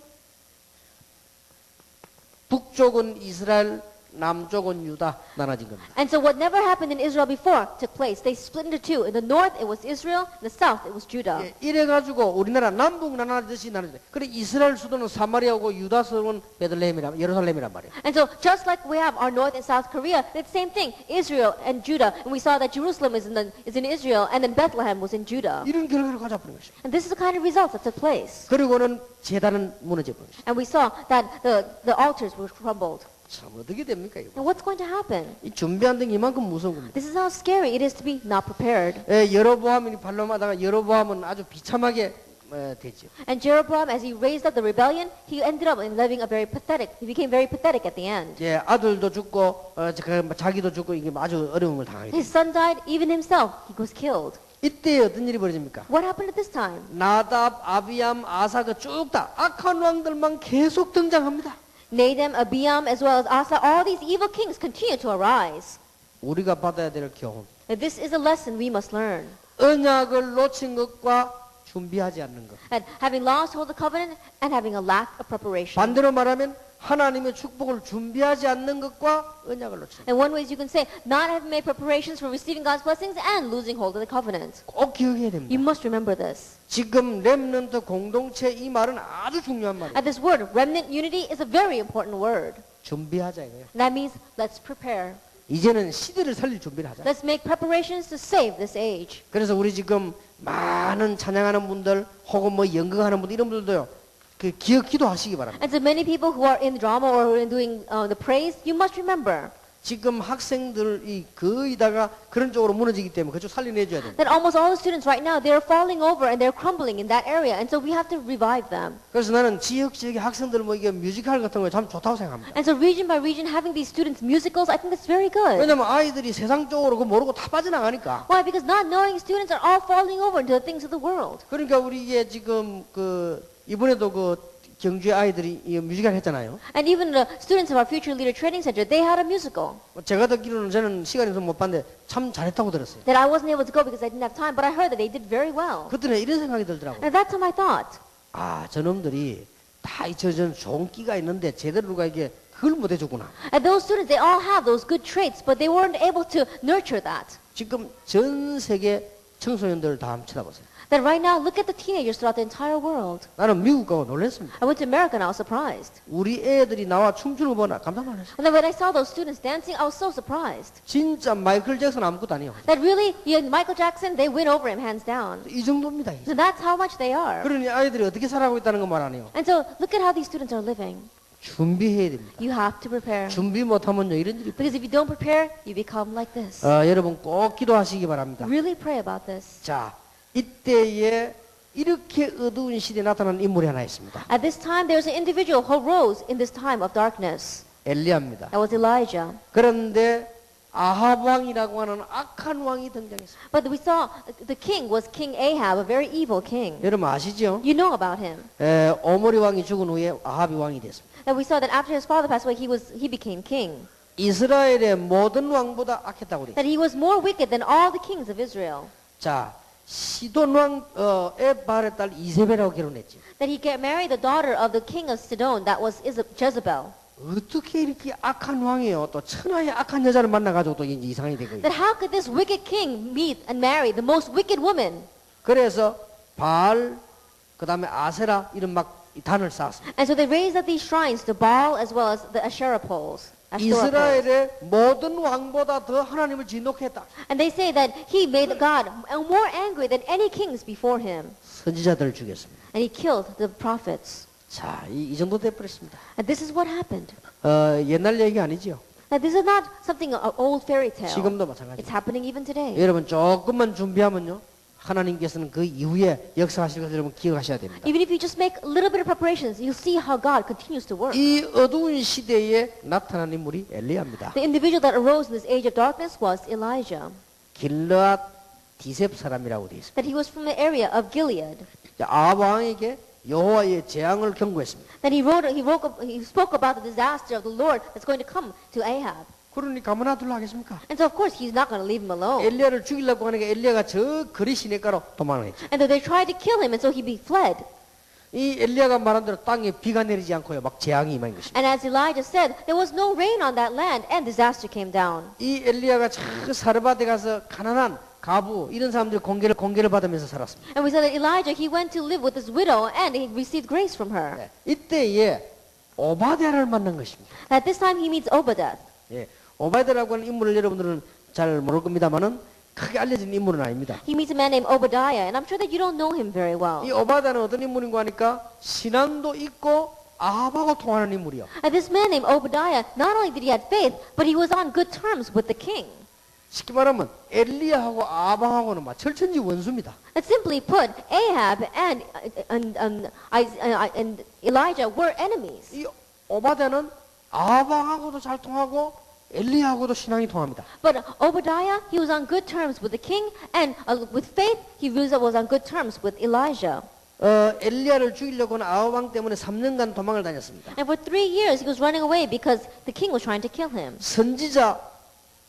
북쪽은 이스라엘, 남쪽은 유다 나눠진 겁니다. And so what never happened in Israel before took place. They split into two. In the north it was Israel, in the south it was Judah. 예, 이래가지고 우리나라 남북 나눠듯이 나눠져. 그래 이스라엘 수도는 사마리아고 유다 수도는 베들레헴이란 예루살렘이란 말이에요. And so just like we have our North and South Korea, it's the same thing. Israel and Judah. And we saw that Jerusalem is in Israel and then Bethlehem was in Judah. 이런 결과를 가져버린 것이죠. And this is the kind of results that took place. 그리고는 제단은 무너져 버린 것이죠. And we saw that the altars were crumbled. 참 어떻게 됩니까 이거? And what's going to happen? 이 준비한 데 이만큼 무서운 겁니다. This is how scary it is to be not prepared. 예, 여로보암이 반론하다가 여로보암은 아주 비참하게 됐죠. And Jeroboam, as he raised up the rebellion, he ended up living a very pathetic. He became very pathetic at the end. 예, 아들도 죽고 자기도 죽고 이게 아주 어려운 걸 당하게 His 됐어요. son died, even himself, he was killed. 이때 어떤 일이 벌어집니까? What happened at this time? 나답, 아비암, 아사 그 쭉 다 악한 왕들만 계속 등장합니다. Nadab, Abiam, as well as Asa, all these evil kings continue to arise. 우리가 받아야 될 교훈. And this is a lesson we must learn. 언약을 놓친 것과 준비하지 않는 것. And having lost hold of the covenant and having a lack of preparation. 반대로 말하면 하나님의 축복을 준비하지 않는 것과 언약을 놓친 것. And one way is you can say, not having made preparations for receiving God's blessings and losing hold of the covenant. 꼭 기억해야 You 됩니다. must remember this. 지금 렘넌트 공동체 이 말은 아주 중요한 말이에요. And this word, remnant unity, is a very important word. 준비하자 이거예요. And that means let's prepare. 이제는 시대를 살릴 준비를 하자. Let's make preparations to save this age. 그래서 우리 지금 많은 찬양하는 분들 혹은 뭐 연극하는 분들 이런 분들도요. 그 기억 기도하시기 바랍니다. And so many people who are in drama or who are doing the praise, you must remember 지금 학생들이 거의 다가 그런 쪽으로 무너지기 때문에 그쪽 살려내줘야 됩니다. that almost all the students right now, they're falling over and they're crumbling in that area. And so we have to revive them. 그래서 나는 지역의 학생들 뭐 이게 뮤지컬 같은 거 참 좋다고 생각합니다. And so region by region, having these students musicals, I think that's very good. 왜냐면 아이들이 세상 쪽으로 그 모르고 다 빠져나가니까. Why? Because not knowing students are all falling over into the things of the world. 그러니까 우리 이게 지금 그 이번에도 그 경주의 아이들이 이 뮤지컬 했잖아요. And even the students of our Future Leader Training Center, they had a musical 제가 듣기로는 저는 시간이 좀 못 봤는데 참 잘했다고 들었어요. that I wasn't able to go because I didn't have time, but I heard that they did very well. 그때는 이런 생각이 들더라고요. And at that time I thought, 아, 저놈들이 다 저런 좋은 끼가 있는데 제대로 누가 이게 그걸 못 해주구나. and those students, they all have those good traits, but they weren't able to nurture that. 지금 전 세계 청소년들 다 한번 쳐다보세요. That right now, look at the teenagers throughout the entire world. 나는 미국 가고 놀랐습니다. I went to America and I was surprised. 우리 애들이 나와 춤추는 거 보나 깜짝 놀랐어요. And then when I saw those students dancing, I was so surprised. 진짜 마이클 잭슨 아무것도 아니에요. That really, Michael Jackson, they win over him hands down. 이 정도입니다. 이게. So that's how much they are. 그러니 아이들이 어떻게 살아가고 있다는 거 말 안 해요. And so look at how these students are living. 준비해야 됩니다. You have to prepare. 준비 못하면요 이런 일이. Because if you don't prepare, you become like this. 여러분 꼭 기도하시기 바랍니다. Really pray about this. 자, 이때에 이렇게 어두운 시대에 나타난 인물이 하나 있습니다. At this time, there was an individual who rose in this time of darkness. 엘리야입니다. That was Elijah. 그런데 아합 왕이라고 하는 악한 왕이 등장했습니다. But we saw the king was King Ahab, a very evil king. 여러분 아시죠? You know about him. 오므리 왕이 죽은 후에 아합이 왕이 됐습니다. That we saw that after his father passed away, he became king. 이스라엘의 모든 왕보다 악했다고 그래요. That he was more wicked than all the kings of Israel. 자, 시돈 왕 에발의 딸 이세벨하고 결혼했지. That he married the daughter of the king of Sidon, that was Jezebel. 어떻게 이렇게 악한 왕이에요? 또 천하의 악한 여자를 만나가지고 또 이제 이상이 되고. That how could this wicked king meet and marry the most wicked woman? 그래서 바알, 그 다음에 아세라 이런 막 단을 쌓았습니다. And so they raised up these shrines to Baal as well as the Asherah poles. 이스라엘의 모든 왕보다 더 하나님을 진노했다. And they say that he made God more angry than any kings before him. 선지자들을 죽였습니다. And he killed the prophets. 자, 이 정도 돼버렸습니다. And this is what happened. 옛날 얘기 아니지요. Now this is not something an old fairy tale. 지금도 마찬가지. It's happening even today. 여러분 조금만 준비하면요 하나님께서는 그 이후에 역사하실 것을 여러분 기억하셔야 됩니다. Even if you just make a little bit of preparations, you'll see how God continues to work. 이 어두운 시대에 나타난 인물이 엘리야입니다. The individual that arose in this age of darkness was Elijah. 길르앗 디셉 사람이라고 되어 있습니다. That he was from the area of Gilead. 아합 왕에게 여호와의 재앙을 경고했습니다. That he spoke about the disaster of the Lord that's going to come to Ahab. 그러니 가만 놔둘라 하겠습니까? And so of course he's not going to leave him alone. 엘리야를 죽이려고 하니까 엘리야가 저 거리 시내가로 도망했죠. And so they tried to kill him, and so he fled. 이 엘리야가 말한 대로 땅에 비가 내리지 않고요, 막 재앙이 임한 것입니다. And as Elijah said, there was no rain on that land, and disaster came down. 이 엘리야가 저 사르밧에 가서 가난한 가부 이런 사람들 공개를 받으면서 살았습니다. And we said that Elijah, he went to live with this widow, and he received grace from her. 네, 이때에 오바댜를 만난 것입니다. At this time, he meets Obadiah. 예, 오바댜라고 하는 인물을 여러분들은 잘 모를 겁니다만은 크게 알려진 인물은 아닙니다. He meets a man named Obadiah, and I'm sure that you don't know him very well. 이 오바댜는 어떤 인물인가 하니까 신앙도 있고 아합하고 통하는 인물이요. And this man named Obadiah, not only did he have faith, but he was on good terms with the king. 쉽게 말하면 엘리야하고 아합하고는 막 철천지 원수입니다. And simply put, Ahab and Elijah were enemies. 이 오바댜는 아합하고도 잘 통하고 엘리야하고도 신앙이 통합니다. But Obadiah, he was on good terms with the king, and with faith, he was on good terms with Elijah. 엘리야를 죽이려고 하는 아합 왕 때문에 3년간 도망을 다녔습니다. And for 3 years, he was running away because the king was trying to kill him. 선지자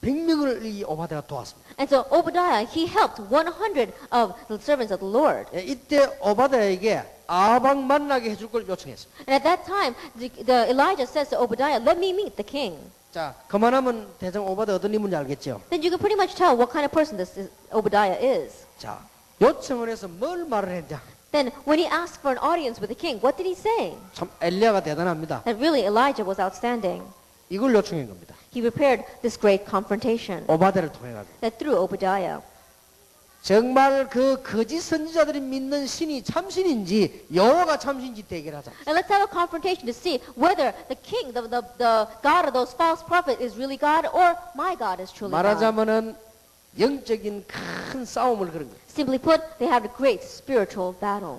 100명을 이 오바댜가 도왔습니다. And so Obadiah, he helped 100 of the servants of the Lord. 예, 이때 오바댜에게 아합 왕 만나게 해줄 걸 요청했습니다. And at that time, the Elijah says to Obadiah, let me meet the king. 자, 그만하면 대장 오바댜 어떤 인물인지 알겠죠? Then you can pretty much tell what kind of person Obadiah is. 자, 요청을 해서 뭘 말을 했냐? Then when he asked for an audience with the king, what did he say? 참 엘리야가 대단합니다. That really Elijah was outstanding. 이걸 요청한 겁니다. He prepared this great confrontation 오바댜를 통해 가지고. that through Obadiah. 정말 그 거짓 선지자들이 믿는 신이 참신인지 여호와가 참신인지 대결하자. And let's have a confrontation to see whether the king, the God of those false prophets is really God or my God is truly God. 말하자면은 영적인 큰 싸움을 그런 거예요. Simply put, they have a great spiritual battle.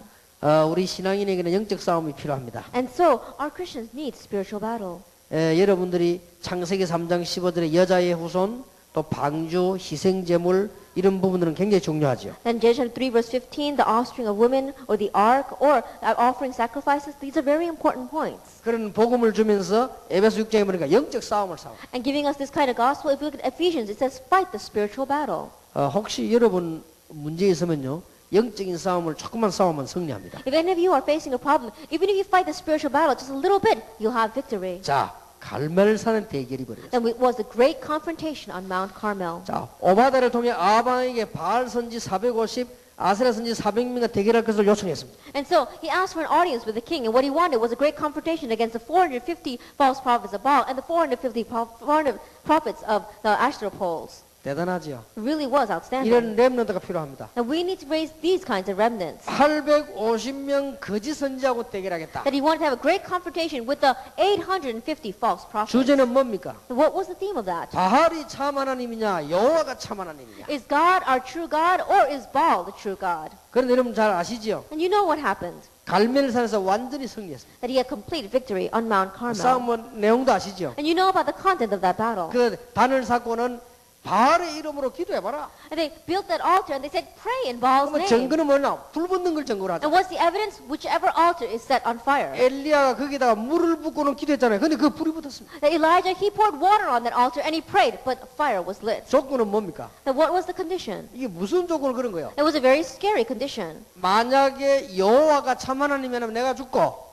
우리 신앙인에게는 영적 싸움이 필요합니다. And so our Christians need spiritual battle. 여러분들이 창세기 3장 15절의 여자의 후손, 또 방주, 희생제물 이런 부분들은 굉장히 중요하죠. Then Genesis 3 verse 15, the offspring of women or the ark or offering sacrifices, these are very important points. 그런 복음을 주면서 에베소 6장에 보니까 영적 싸움을 싸워. And giving us this kind of gospel, if we look at Ephesians, it says fight the spiritual battle. 혹시 여러분 문제 있으면요. 영적인 싸움을 조금만 싸우면 승리합니다. If any of you are facing a problem, even if you fight the spiritual battle just a little bit, you'll have victory. 자, 갈멜산의 대결이 벌어졌어요. Then it was the great confrontation on Mount Carmel. 자, 오바댜를 통해 아합왕에게 바알 선지 450, 아세라 선지 400명과 대결할 것을 요청했습니다. And so he asked for an audience with the king, and what he wanted was a great confrontation against the 450 false prophets of Baal and the 450 prophets of the Asherah poles. 대단하지요. It really was outstanding. 이런 렘넌트가 필요합니다. And we need to raise these kinds of remnants. 850명 거짓 선지하고 대결하겠다. That he wanted to have a great confrontation with the 850 false prophets. 주제는 뭡니까? What was the theme of that? 바알이 참 하나님이냐 여호와가 참 하나님이냐. Is God our true God or is Baal the true God? 그런데 여러분 잘 아시지요? And you know what happened? 갈멜산에서 완전히 승리했습니다. That he had complete victory on Mount Carmel. 싸움 내용도 아시죠? And you know about the content of that battle. 그 단을 쌓고는 바알의 이름으로 기도해봐라. And they built that altar and they said, pray in Baal's 그러면 name. 증거는 뭐냐? 불 붙는 걸 증거로 하자. And what's the evidence? Whichever altar is set on fire. 엘리야가 거기다가 물을 붓고는 기도했잖아요. 근데 그 불이 붙었습니다. That Elijah, he poured water on that altar and he prayed, but fire was lit. 조건은 뭡니까? And what was the condition? 이게 무슨 조건을 그런 거예요? It was a very scary condition. 만약에 여호와가 참 하나님이면 내가 죽고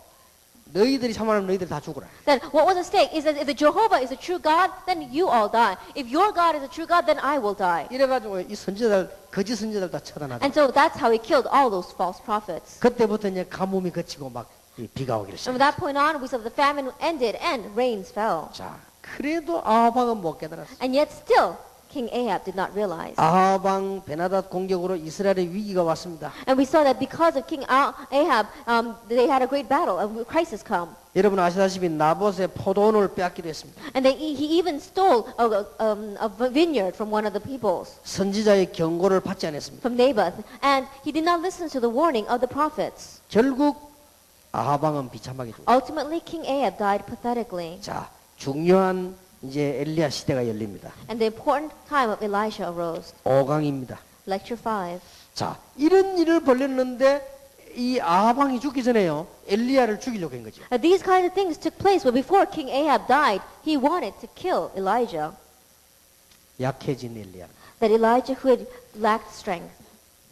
너희들이 참 하나님 너희들 다 죽어라. Then what was the stake? Is that if the Jehovah is a true God, then you all die. If your God is a true God, then I will die. 이래가지고 이 선지자들 거짓 선지자들 다 처단하죠. And so that's how he killed all those false prophets. 그때부터 이제 가뭄이 그치고 막 비가 오기를 And from 시작. that point on, we saw the famine ended and rains fell. 자, 그래도 아합왕은 못 깨달았어. And yet still, King Ahab did not realize. 아합 왕 베나닷 공격으로 이스라엘의 위기가 왔습니다. And we saw that because of King Ahab, they had a great battle, a crisis come. 여러분 아시다시피 나봇의 포도원을 빼앗기도 했습니다. And he even stole a vineyard from one of the peoples, 선지자의 경고를 받지 않았습니다. from Naboth. And he did not listen to the warning of the prophets. 결국 아합 왕은 비참하게 죽었습니다. Ultimately, King Ahab died pathetically. 자, 중요한 이제 엘리야 시대가 열립니다. And the important time of Elisha arose. 5강입니다. Lecture 5. 자, 이런 일을 벌였는데 이 아합 왕이 죽기 전에요. 엘리야를 죽이려고 한 거죠. These kinds of things took place, but before King Ahab died, he wanted to kill Elijah. 약해진 엘리야. That Elijah who had lacked strength.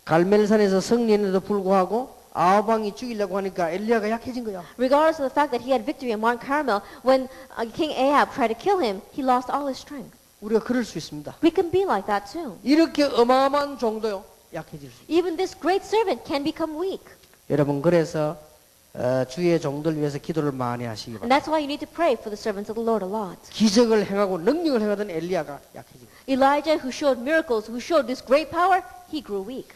갈멜산에서 승리했는데도 불구하고 아합 왕이 죽이려고 하니까 엘리야가 약해진 거야. Regardless of the fact that he had victory in Mount Carmel, when King Ahab tried to kill him, he lost all his strength. 우리가 그럴 수 있습니다. We can be like that too. 이렇게 어마어마한 정도요. 약해질 수 있어요. Even this great servant can become weak. 여러분 그래서 주의 종들 위해서 기도를 많이 하시기 And 바랍니다. that's why you need to pray for the servants of the Lord a lot. 기적을 행하고 능력을 행하던 엘리야가 약해진 거예요. Elijah, who showed miracles, who showed this great power, he grew weak.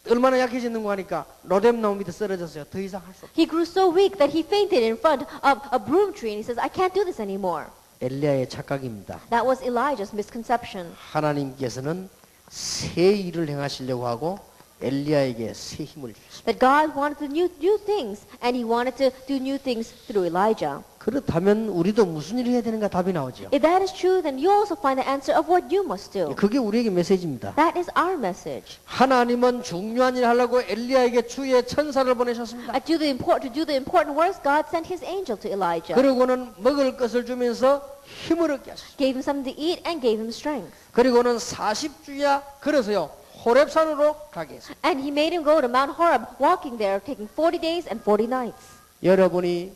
얼마나 약해졌는가 하니까 로뎀 나무 밑에 쓰러졌어요. 더 이상 할 수 없어요. He grew so weak that he fainted in front of a broom tree and he says, I can't do this anymore. 엘리야의 착각입니다. That was Elijah's misconception. 하나님께서는 새 일을 행하시려고 하고 엘리야에게 새 힘을 주셨습니다. That God wanted to do new things and he wanted to do new things through Elijah. 그렇다면 우리도 무슨 일을 해야 되는가 답이 나오죠. If that is true, then you also find the answer of what you must do. 그게 우리에게 메시지입니다. That is our message. 하나님은 중요한 일 하려고 엘리야에게 주의 천사를 보내셨습니다. To do the important works, God sent his angel to Elijah. 그리고는 먹을 것을 주면서 힘을 얻게 하셨습니다. Gave him something to eat and gave him strength. 그리고는 40주야 걸어서요 호렙산으로 가게 했습니다. And he made him go to Mount Horeb, walking there, taking 40 days and 40 nights. 여러분이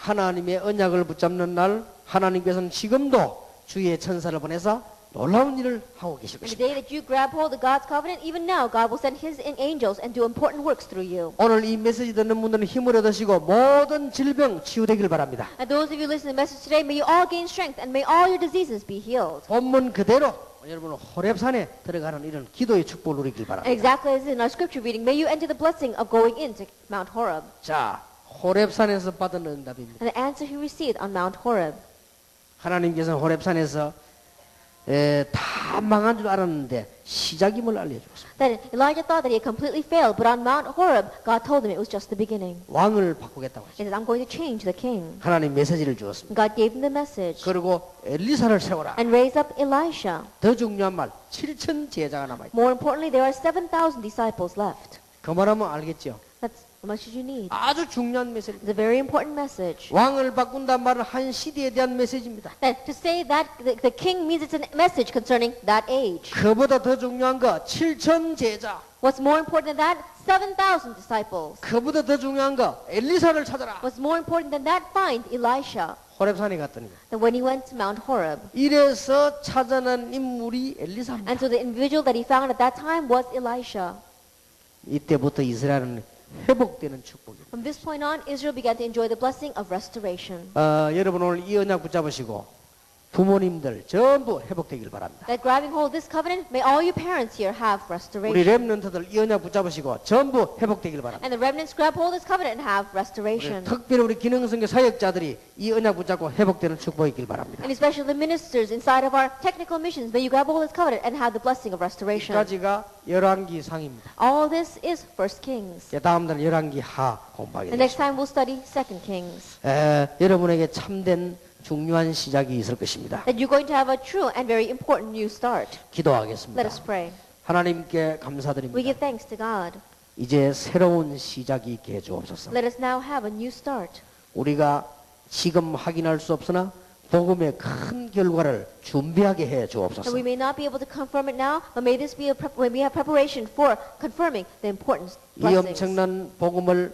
하나님의 언약을 붙잡는 날 하나님께서는 지금도 주의 천사를 보내서 놀라운 일을 하고 계실 In the 것입니다. day that you grab hold of God's covenant, even now God will send his angels and do important works through you. 오늘 이 메시지 듣는 분들은 힘을 얻으시고 모든 질병 치유되길 바랍니다. And those of you listening to the message today, may you all gain strength and may all your diseases be healed. 본문 그대로 여러분 호렙산에 들어가는 이런 기도의 축복을 누리길 바랍니다. Exactly as in our scripture reading, may you enter the blessing of going into Mount Horeb. 자, 호렙산에서 받은 응답입니다. And the answer he received on Mount Horeb. 하나님께서는 호렙산에서 다 망한 줄 알았는데 시작임을 알려주었습니다. That Elijah thought that he had completely failed, but on Mount Horeb, God told him it was just the beginning. 왕을 바꾸겠다고 He 하셨습니다. said, I'm going to change the king. 하나님 메시지를 주었습니다. God gave him the message 그리고 엘리사를 세워라. and raised up Elisha. 더 중요한 말 7천 제자가 남아있다. More importantly, there are 7,000 disciples left. 그 말하면 알겠죠. That's how much did you need? 아주 중요한 메시지. It's a very important message. 왕을 바꾼다는 말은 한 시대에 대한 메시지입니다. That to say that the king means it's a message concerning that age. 그보다 더 중요한 거 7천 제자. What's more important than that? 7,000 disciples. 그보다 더 중요한 거 엘리사를 찾아라. What's more important than that? Find Elisha. 호렙산에 갔더니 That when he went to Mount Horeb. 이래서 찾아낸 인물이 엘리사입니다. And so the individual that he found at that time was Elisha. 이때부터 이스라엘은 회복되는 축복입니다. From this point on, Israel began to enjoy the blessing of restoration. 여러분 오늘 이 언약 붙잡으시고 부모님들 전부 회복되길 바랍니다. That grabbing hold of this covenant, may all your parents here have 우리 restoration. 렘넌트들 이 언약 붙잡으시고 전부 회복되길 바랍니다. And the remnants grab hold of this covenant and have restoration. 특별히 우리 기능성교 사역자들이 이 언약 붙잡고 회복되는 축복이 있길 바랍니다. And especially the ministers inside of our technical missions, may you grab hold of this covenant and have the blessing of restoration. 여기까지가 열왕기 상입니다. All this is First Kings. 다음 날 열왕기 하 공부하게 The next 되겠습니다. time we'll study Second Kings. 여러분에게 참된 중요한 시작이 있을 것입니다. That you're going to have a true and very important new start. Let 기도하겠습니다. us pray. 하나님께 We 감사드립니다. give thanks to God. 이제 새로운 시작이 있게 해 주옵소서. Let us now have a new start. 우리가 지금 확인할 수 없으나 복음의 큰 결과를 준비하게 해 That 주옵소서. we may not be able to confirm it now, but may this be when we have preparation for confirming the important 이 blessings. 엄청난 복음을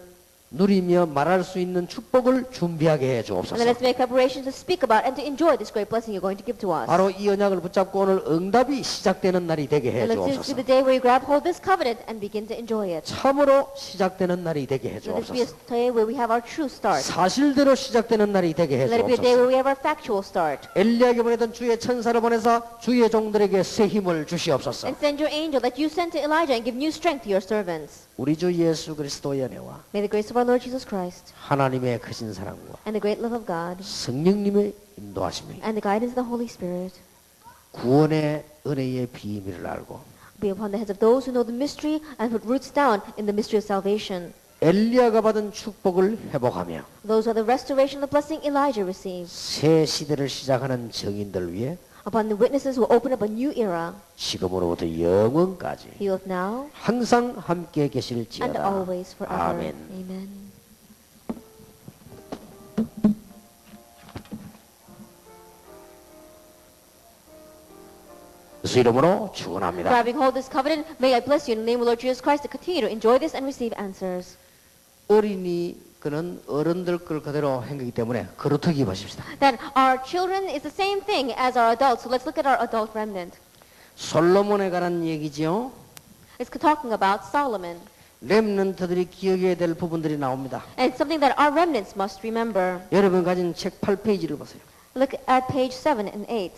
누리며 말할 수 있는 축복을 준비하게 해 And 주옵소서. then let's make preparations to speak about and to enjoy this great blessing you're going to give to us. 바로 이 언약을 붙잡고 오늘 응답이 시작되는 날이 되게 해 And let's just 주옵소서. be the day where you grab hold of this covenant and begin to enjoy it. 참으로 시작되는 날이 되게 해 Let this be a 주옵소서. day where we have our true start. 사실대로 시작되는 날이 되게 해 Let it be a day 주옵소서. where we have our factual start. 엘리야에게 보내던 주의 천사를 보내사 주의 종들에게 새 힘을 주시옵소서. And send your angel that you sent to Elijah and give new strength to your servants. 우리 주 예수 그리스도의 은혜와 May the grace of our Lord Jesus Christ 하나님의 크신 사랑과 and the great love of God 성령님의 인도하심이 and the guidance of the Holy Spirit 구원의 은혜의 비밀을 알고 be upon the heads of those who know the mystery and put roots down in the mystery of salvation. 엘리야가 받은 축복을 회복하며 Those are the restoration of the blessing Elijah received. 새 시대를 시작하는 증인들 위해 Upon the witnesses who open up a new era, 지금으로부터 영원까지 both now 항상 함께 and 계실지어다. always forever. 아멘. Amen. 예수 이름으로 축원합니다. Grabbing hold of this covenant, may I bless you in the name of Lord Jesus Christ to continue to enjoy this and receive answers. 어린이 그는 어른들 걸 그대로 행하기 때문에 그렇다기 보십시다. That our children is the same thing as our adults. So let's look at our adult remnant. 솔로몬에 관한 얘기지요. It's talking about Solomon. 렘넌트들이 기억해야 될 부분들이 나옵니다. And it's something that our remnants must remember. 여러분 가진 책 8페이지를 보세요. Look at page 7 and 8.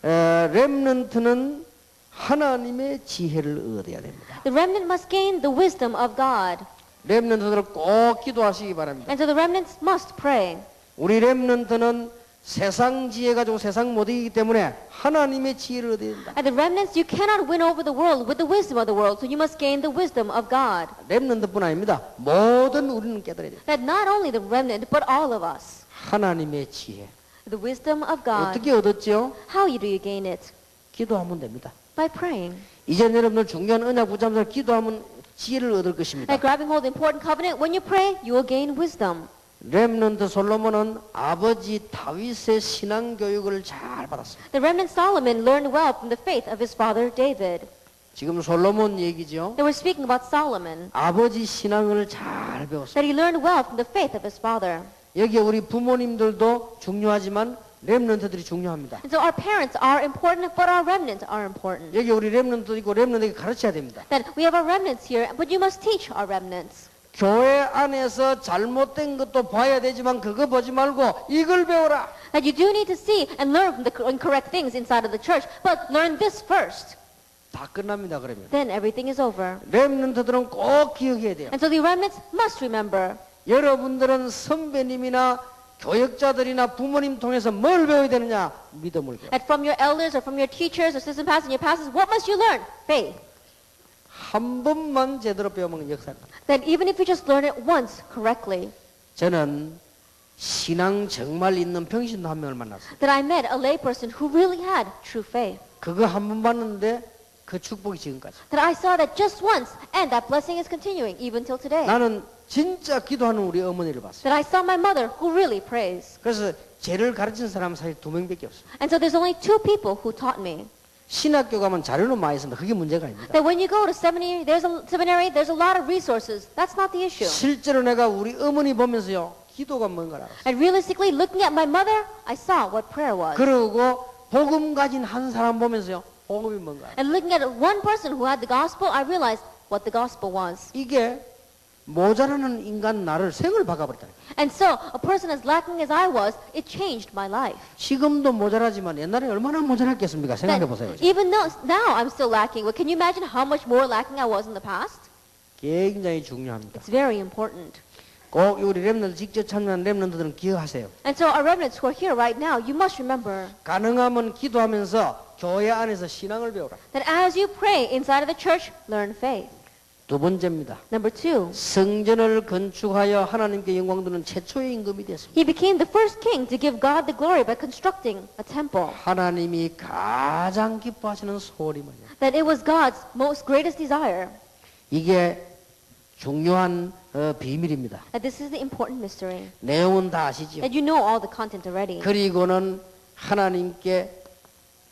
렘넌트는 하나님의 지혜를 얻어야 됩니다. The remnant must gain the wisdom of God. 렘넌트들 꼭 기도하시기 바랍니다. And so the remnants must pray. 우리 렘넌트는 세상 지혜 가지고 세상 못 이기기 때문에 하나님의 지혜를 얻어야 된다. And the remnants, you cannot win over the world with the wisdom of the world. So you must gain the wisdom of God. 렘넌트뿐 아닙니다. 모든 우리는 깨달아야 돼요. That not only the remnant, but all of us. 하나님의 지혜. The wisdom of God. 어떻게 얻었죠? How do you gain it? 기도하면 됩니다. By praying. 이제 여러분들 중요한 언약 붙잡면서 기도하면 지혜를 얻을 것입니다. By grabbing hold of the important covenant, when you pray, you will gain wisdom. 렘넌트 솔로몬은 아버지 다윗의 신앙 교육을 잘 받았습니다. The remnant Solomon learned well from the faith of his father David. 지금 솔로몬 얘기죠. They were speaking about Solomon. 아버지 신앙을 잘 배웠습니다. That he learned well from the faith of his father. 여기에 우리 부모님들도 중요하지만 렘넌트들이 중요합니다. And so our parents are important, but our remnants are important. 여기 우리 렘넌트도 있고 렘넌트에게 가르쳐야 됩니다. That we have our remnants here, but you must teach our remnants. 교회 안에서 잘못된 것도 봐야 되지만 그거 보지 말고 이걸 배워라. That you do need to see and learn from the incorrect things inside of the church, but learn this first. 다 끝납니다. 그러면 Then everything is over. 렘넌트들은 꼭 기억해야 돼요. And so the remnants must remember 여러분들은 선배님이나 교역자들이나 부모님 통해서 뭘 배워야 되느냐? 믿음을 배워. that from your elders or from your teachers or assistant pastors and your pastors, what must you learn? Faith. 한 번만 제대로 배우면 역사입니다. That even if you just learn it once correctly, 저는 신앙 정말 있는 병신도 한 명을 만났어요. that I met a lay person who really had true faith. 그거 한 번 봤는데 그 축복이 지금까지. That I saw that just once, and that blessing is continuing even till today. 나는 진짜 기도하는 우리 어머니를 봤어요. That I saw my mother who really prays. 그래서 죄를 가르치는 사람은 사실 2명밖에 없어요. And so there's only 2 people who taught me. 신학교 가면 자료는 많이 있습니다. 그게 문제가 아닙니다. That when you go to seminary, there's a lot of resources. That's not the issue. 실제로 내가 우리 어머니 보면서요. 기도가 뭔가를 알았어요. And realistically, looking at my mother, I saw what prayer was. 그리고 복음 가진 한 사람 보면서요. 복음이 뭔가 알았어요. And looking at one person who had the gospel, I realized what the gospel was. 이게 모자라는 인간 나를 생을 바꿔버렸다. And so, a person as lacking as I was, it changed my life. 지금도 모자라지만 옛날에 얼마나 모자랐겠습니까? 생각해 보세요. That even though now I'm still lacking, but can you imagine how much more lacking I was in the past? 굉장히 중요합니다. It's very important. 꼭 우리 렘넌트 직접 참여한 렘넌트들은 기억하세요. And so our remnants who are here right now, you must remember 가능하면 기도하면서 교회 안에서 신앙을 배우라. that as you pray inside of the church, learn faith. 두 번째입니다. Number 2, 성전을 건축하여 하나님께 영광 두는 최초의 임금이 됐습니다. he became the first king to give God the glory by constructing a temple. 하나님이 가장 기뻐하시는 소원이 뭐냐? That it was God's most greatest desire. 이게 중요한 비밀입니다. That this is the important mystery. 내용은 다 아시죠? That you know all the content already. 그리고는 하나님께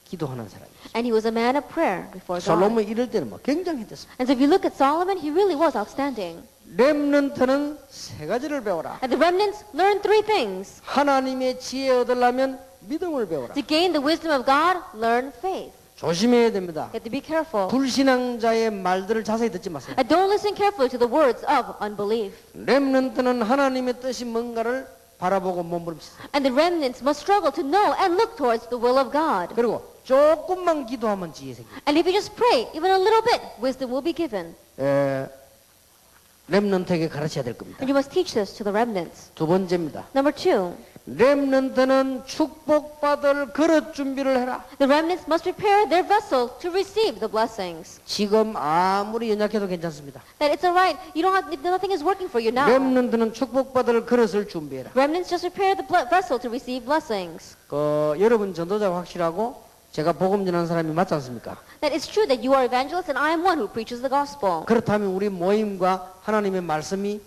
기도하는 사람이죠. And he was a man of prayer before God. 솔로몬 이럴 때는 뭐 굉장히 됐습니다. And so if you look at Solomon, he really was outstanding. 렘넌트는 세 가지를 배워라. And the remnants learn three things. 하나님의 지혜 얻으려면 믿음을 배워라. To gain the wisdom of God, learn faith. 조심해야 됩니다. You have to be careful. 불신앙자의 말들을 자세히 듣지 마세요. And don't listen carefully to the words of unbelief. 렘넌트는 하나님의 뜻이 뭔가를 바라보고 몸부림치세요. And the remnants must struggle to know and look towards the will of God. 그리고 조금만 기도하면 지혜 생깁니다. And if you just pray, even a little bit, wisdom will be given. 렘넌트에게 가르쳐야 될 겁니다. And you must teach this to the remnants. 두 번째입니다. Number two, 렘넌트는 축복받을 그릇 준비를 해라. the remnants must prepare their vessel to receive the blessings. 지금 아무리 연약해도 괜찮습니다. That it's alright, you don't have, nothing is working for you now. 렘넌트는 축복받을 그릇을 준비해라. Remnants just prepare the vessel to receive blessings. 여러분 전도자가 확실하고 제가 복음 전하는 사람이 맞지 않습니까? That it's true that you are evangelists and I am one who preaches the gospel. 그렇다면 우리 모임과 하나님의 말씀이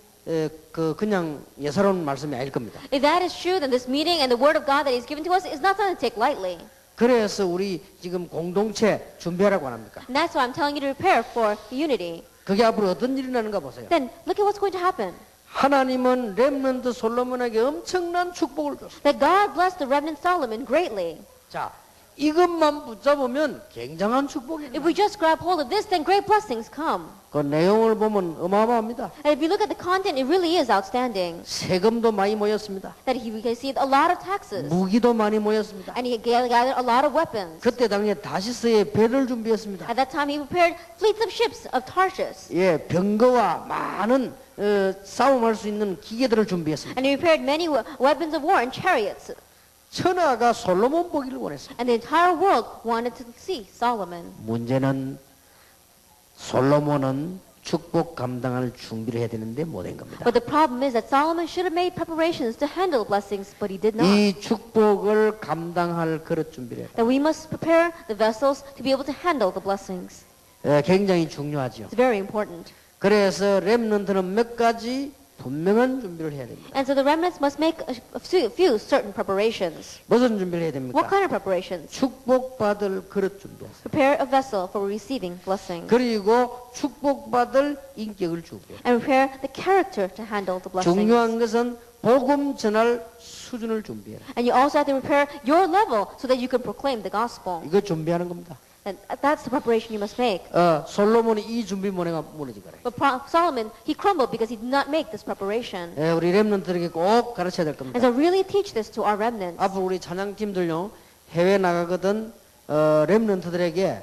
그냥 예사로운 말씀이 아닐 겁니다. If that is true, then this meeting and the word of God that is given to us is not something to take lightly. 그래서 우리 지금 공동체 준비하라고 합니까? And that's why I'm telling you to prepare for unity. 그게 앞으로 어떤 일이 나는가 보세요. Then look at what's going to happen. 하나님은 렘넌트 솔로몬에게 엄청난 축복을 줬어요. That God blessed the remnant Solomon greatly. 자, 이것만 붙잡으면 굉장한 축복입니다. If we just grab hold of this, then great blessings come. 그 내용을 보면 어마어마합니다. And if you look at the content, it really is outstanding. 세금도 많이 모였습니다. That he received a lot of taxes. 무기도 많이 모였습니다. And he gathered a lot of weapons. 그때 당시에 다시스의 배를 준비했습니다. At that time, he prepared fleets of ships of Tarshish. 예, 병거와 많은 싸움할 수 있는 기계들을 준비했습니다. And he prepared many weapons of war and chariots. 천하가 솔로몬 보기를 원했습니다. And the entire world wanted to see Solomon. 문제는 솔로몬은 축복 감당할 준비를 해야 되는데 못한 겁니다. But the problem is that Solomon should have made preparations to handle blessings, but he did not. 이 축복을 감당할 그릇 준비를 해야 That we must prepare the vessels to be able to handle the blessings. 굉장히 중요하죠. It's very important. 그래서 렘넌트는 몇 가지 분명한 준비를 해야 됩니다. And so the remnants must make a few certain preparations. 무슨 준비를 해야 What 됩니까? kind of preparations? 축복받을 그릇 준비하세요. Prepare a vessel for receiving blessings. 그리고 축복받을 인격을 준비해요. And prepare the character to handle the blessings. 중요한 것은 복음 전할 수준을 준비해라. And you also have to prepare your level so that you can proclaim the gospel. 이거 준비하는 겁니다. And that's the preparation you must make. 솔로몬이 이 준비 모내가 무너진 거래. But Solomon, he crumbled because he did not make this preparation. 우리 렘넌트들에게 꼭 가르쳐야 될 And 겁니다. so really teach this to our remnants. 앞으로 우리 찬양팀들요 해외 나가거든 렘넌트들에게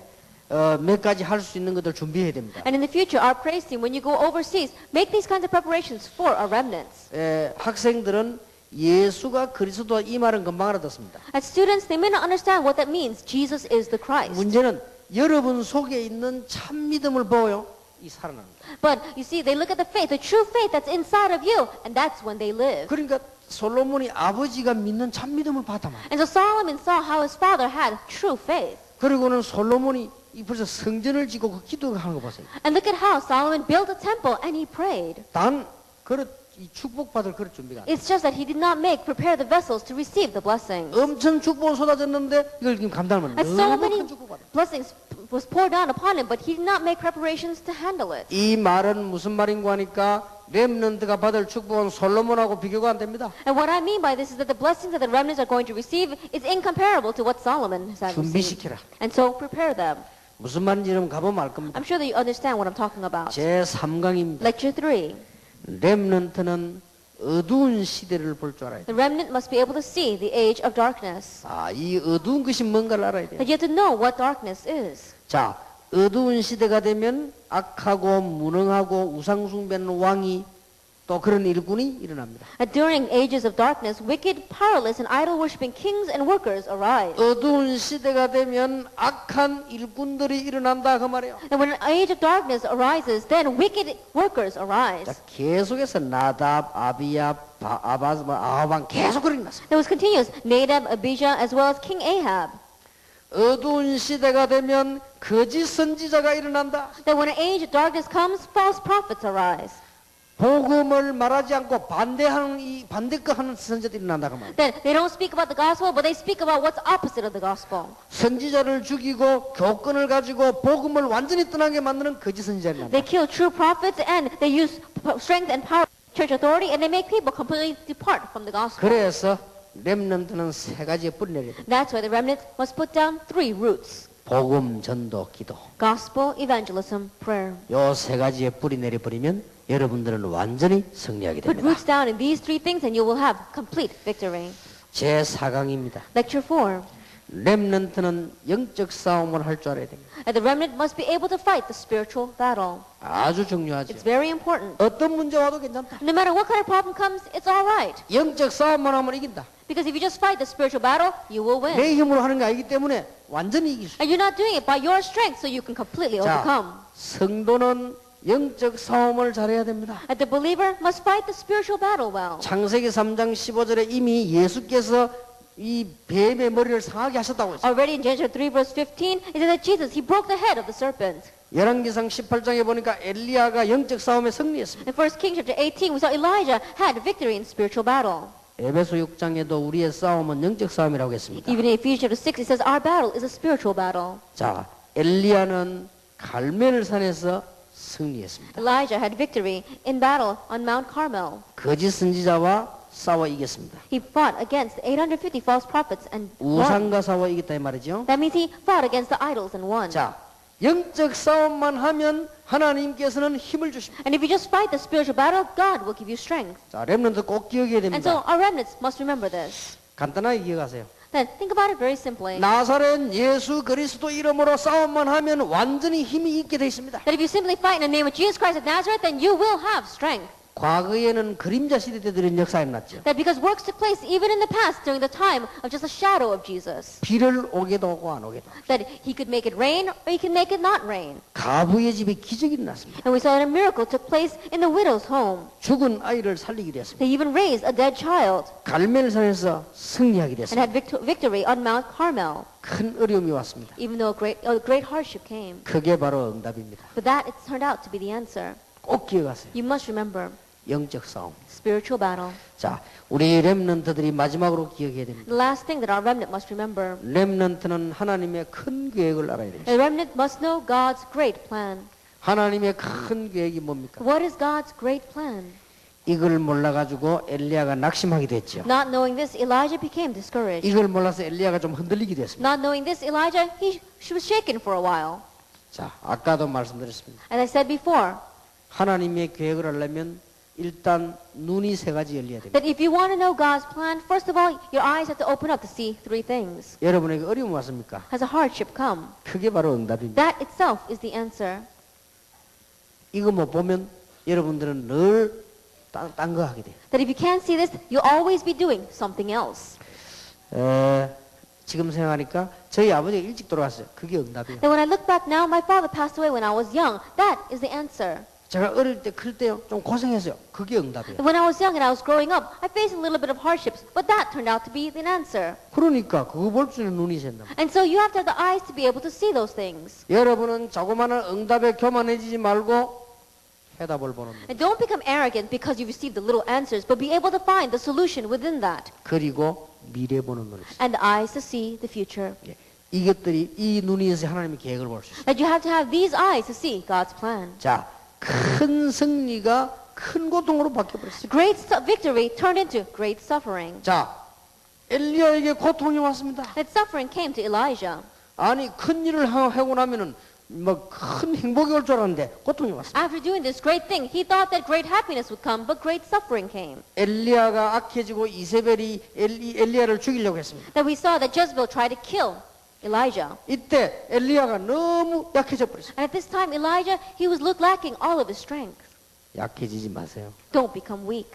몇 가지 할 수 있는 것들 준비해야 됩니다. And in the future, our praise team, when you go overseas, make these kinds of preparations for our remnants. 학생들은 예수가 그리스도와 이 말은 금방 알아듣습니다. As students, they may not understand what that means. Jesus is the Christ. 문제는 여러분 속에 있는 참 믿음을 보여 이 살아납니다. But you see, they look at the faith, the true faith that's inside of you, and that's when they live. 그러니까 솔로몬이 아버지가 믿는 참 믿음을 봤다 말이야. And so Solomon saw how his father had true faith. 그리고는 솔로몬이 벌써 성전을 짓고 그 기도하는 거 보세요. And look at how Solomon built a temple and he prayed. 단 그릇 이 축복받을 그릇 준비가 안 돼. It's just that he did not prepare the vessels to receive the blessings. 엄청 축복을 쏟아졌는데 이걸 지금 감당하면 And so 너무 many 큰 축복받아. blessings was poured down upon him, but he did not make preparations to handle it. 이 말은 무슨 말인가 하니까 렘넌트가 받을 축복은 솔로몬하고 비교가 안 됩니다. And what I mean by this is that the blessings that the remnants are going to receive is incomparable to what Solomon has received. 준비시키라. And so prepare them. 무슨 말인지 여러분 가보면 알 겁니다. I'm sure that you understand what I'm talking about. 제 3강입니다. Lecture 3. 렘넌트는 어두운 시대를 볼 줄 알아야 돼. The remnant must be able to see the age of darkness. 이 어두운 것이 뭔가를 알아야 돼. That you have to know what darkness is. 자, 어두운 시대가 되면 악하고 무능하고 우상숭배하는 왕이 또 그런 일꾼이 일어납니다. During ages of darkness, wicked, powerless, and idol-worshipping kings and workers arise. 어두운 시대가 되면 악한 일꾼들이 일어난다 그 말이에요. And when an age of darkness arises, then wicked workers arise. 자, 계속해서 나답, 아비야, 아하방 계속 그런 것입니다. There was continuous Nadab, Abijah, as well as King Ahab. 어두운 시대가 되면 거짓 선지자가 일어난다. That when an age of darkness comes, false prophets arise. 복음을 말하지 않고 반대하는 이 반대거 하는 선지자들이 일어난다 그 말이에요. Then they don't speak about the gospel, but they speak about what's opposite of the gospel. 선지자를 죽이고 교권을 가지고 복음을 완전히 떠나게 만드는 거짓 선지자들이 난다. They kill true prophets and they use strength and power of church authority and they make people completely depart from the gospel. 그래서 렘넌트는 세 가지의 뿌리 내려야 됩니다. That's why the remnant must put down 3 roots. 복음, 전도, 기도. Gospel, evangelism, prayer. 요 세 가지의 뿌리 내려버리면 여러분들은 완전히 승리하게 Put 됩니다. roots down in these 3 things and you will have complete victory. 제 4강입니다. Lecture 4. 렘넌트는 영적 싸움을 할 줄 알아야 됩니다. And the remnant must be able to fight the spiritual battle. 아주 중요하죠. It's very important. 어떤 문제 와도 괜찮다. No matter what kind of problem comes, it's all right. 영적 싸움만 하면 이긴다. Because if you just fight the spiritual battle, you will win. 내 힘으로 하는 게 아니기 때문에 완전히 이길 수 있다. And you're not doing it by your strength, so you can completely 자, overcome. 성도는 영적 싸움을 잘해야 됩니다. And the believer must fight the spiritual battle well. 창세기 3장 15절에 이미 예수께서 이 뱀의 머리를 상하게 하셨다고 했어요. Already in Genesis 3 verse 15, it says that Jesus, he broke the head of the serpent. 열왕기상 18장에 보니까 엘리야가 영적 싸움에 승리했습니다. In 1 Kings chapter 18, we saw Elijah had victory in spiritual battle. 에베소 6장에도 우리의 싸움은 영적 싸움이라고 했습니다. Even in Ephesians chapter 6, it says our battle is a spiritual battle. 자, 엘리야는 갈멜산에서 승리했습니다. Elijah had victory in battle on Mount Carmel. 거짓 선지자와 싸워 이겼습니다. He fought against 850 false prophets and won. 우상과 싸워 이겼다 이 말이죠. That means he fought against the idols and won. 자, 영적 싸움만 하면 하나님께서는 힘을 주십니다. And if you just fight the spiritual battle, God will give you strength. 자, 렘넌트 꼭 기억해야 And so 됩니다. our remnants must remember this. 간단하게 기억하세요. Then think about it very simply. 나사렛 예수 그리스도 이름으로 싸움만 하면 완전히 힘이 있게 되어 있습니다. That if you simply fight in the name of Jesus Christ of Nazareth, then you will have strength. 과거에는 그림자 시대 때 이런 역사가 났죠. That because works took place even in the past during the time of just a shadow of Jesus. 비를 오게도 하고 안 오게도 하고. That he could make it rain or he could make it not rain. 가부의 집에 기적이 났습니다. And we saw that a miracle took place in the widow's home. 죽은 아이를 살리게 되었습니다. They even raised a dead child 갈멜산에서 승리하게 and 됐습니다. had victory on Mount Carmel, 큰 어려움이 왔습니다. even though a great hardship came. 그게 바로 응답입니다. But that it turned out to be the answer. 꼭 기억하세요. You must remember 영적 싸움. spiritual battle. 자, 우리 렘넌트들이 마지막으로 기억해야 됩니다. The last thing that our remnant must remember. 렘넌트는 하나님의 큰 계획을 알아야 됩니다. The remnant must know God's great plan. 하나님의 큰 계획이 뭡니까? What is God's great plan? 이걸 몰라가지고 엘리야가 낙심하게 됐죠. Not knowing this, Elijah became discouraged. 이걸 몰라서 엘리야가 좀 흔들리게 됐습니다. Not knowing this, Elijah, she was shaken for a while. 자, 아까도 말씀드렸습니다. As I said before, 하나님의 계획을 알려면 일단 눈이 세 가지 열려야 됩니다. that if you want to know God's plan, first of all, your eyes have to open up to see 3 things. 여러분에게 어려움 왔습니까? Has a hardship come? 그게 바로 응답입니다. That itself is the answer. 이거 뭐 보면 여러분들은 늘 딴 거 하게 돼요. That if you can't see this, you'll always be doing something else. 지금 생각하니까 저희 아버지가 일찍 돌아갔어요. 그게 응답이에요. That when I look back now, my father passed away when I was young. That is the answer. 제가 어릴 때 클 때요 좀 고생했어요. 그게 응답이에요. When I was young and I was growing up, I faced a little bit of hardships, but that turned out to be the answer. 그러니까 그거 볼 수 있는 눈이 있어야 됩니다. And so you have to have the eyes to be able to see those things. 여러분은 자그마한 응답에 교만해지지 말고 해답을 보는 눈. And don't become arrogant because you received the little answers, but be able to find the solution within that. 그리고 미래 보는 눈이 있어요. And the eyes to see the future. 예. 이것들이 이 눈이 있어야 하나님의 계획을 볼 수 있어요. That you have to have these eyes to see God's plan. 자, 큰 승리가 큰 고통으로 바뀌어버렸어요. Great victory turned into great suffering. 자, 엘리야에게 고통이 왔습니다. That suffering came to Elijah. 아니 큰 일을 하고 나면은 뭐 큰 행복이 올 줄 알았는데 고통이 왔습니다. After doing this great thing, he thought that great happiness would come, but great suffering came. 엘리야가 악해지고 이세벨이 엘리야를 죽이려고 했습니다. That we saw that Jezebel tried to kill Elijah. 이때 엘리야가 너무 약해져 버렸어요. And at this time, Elijah, he was lacking all of his strength. 약해지지 마세요. Don't become weak.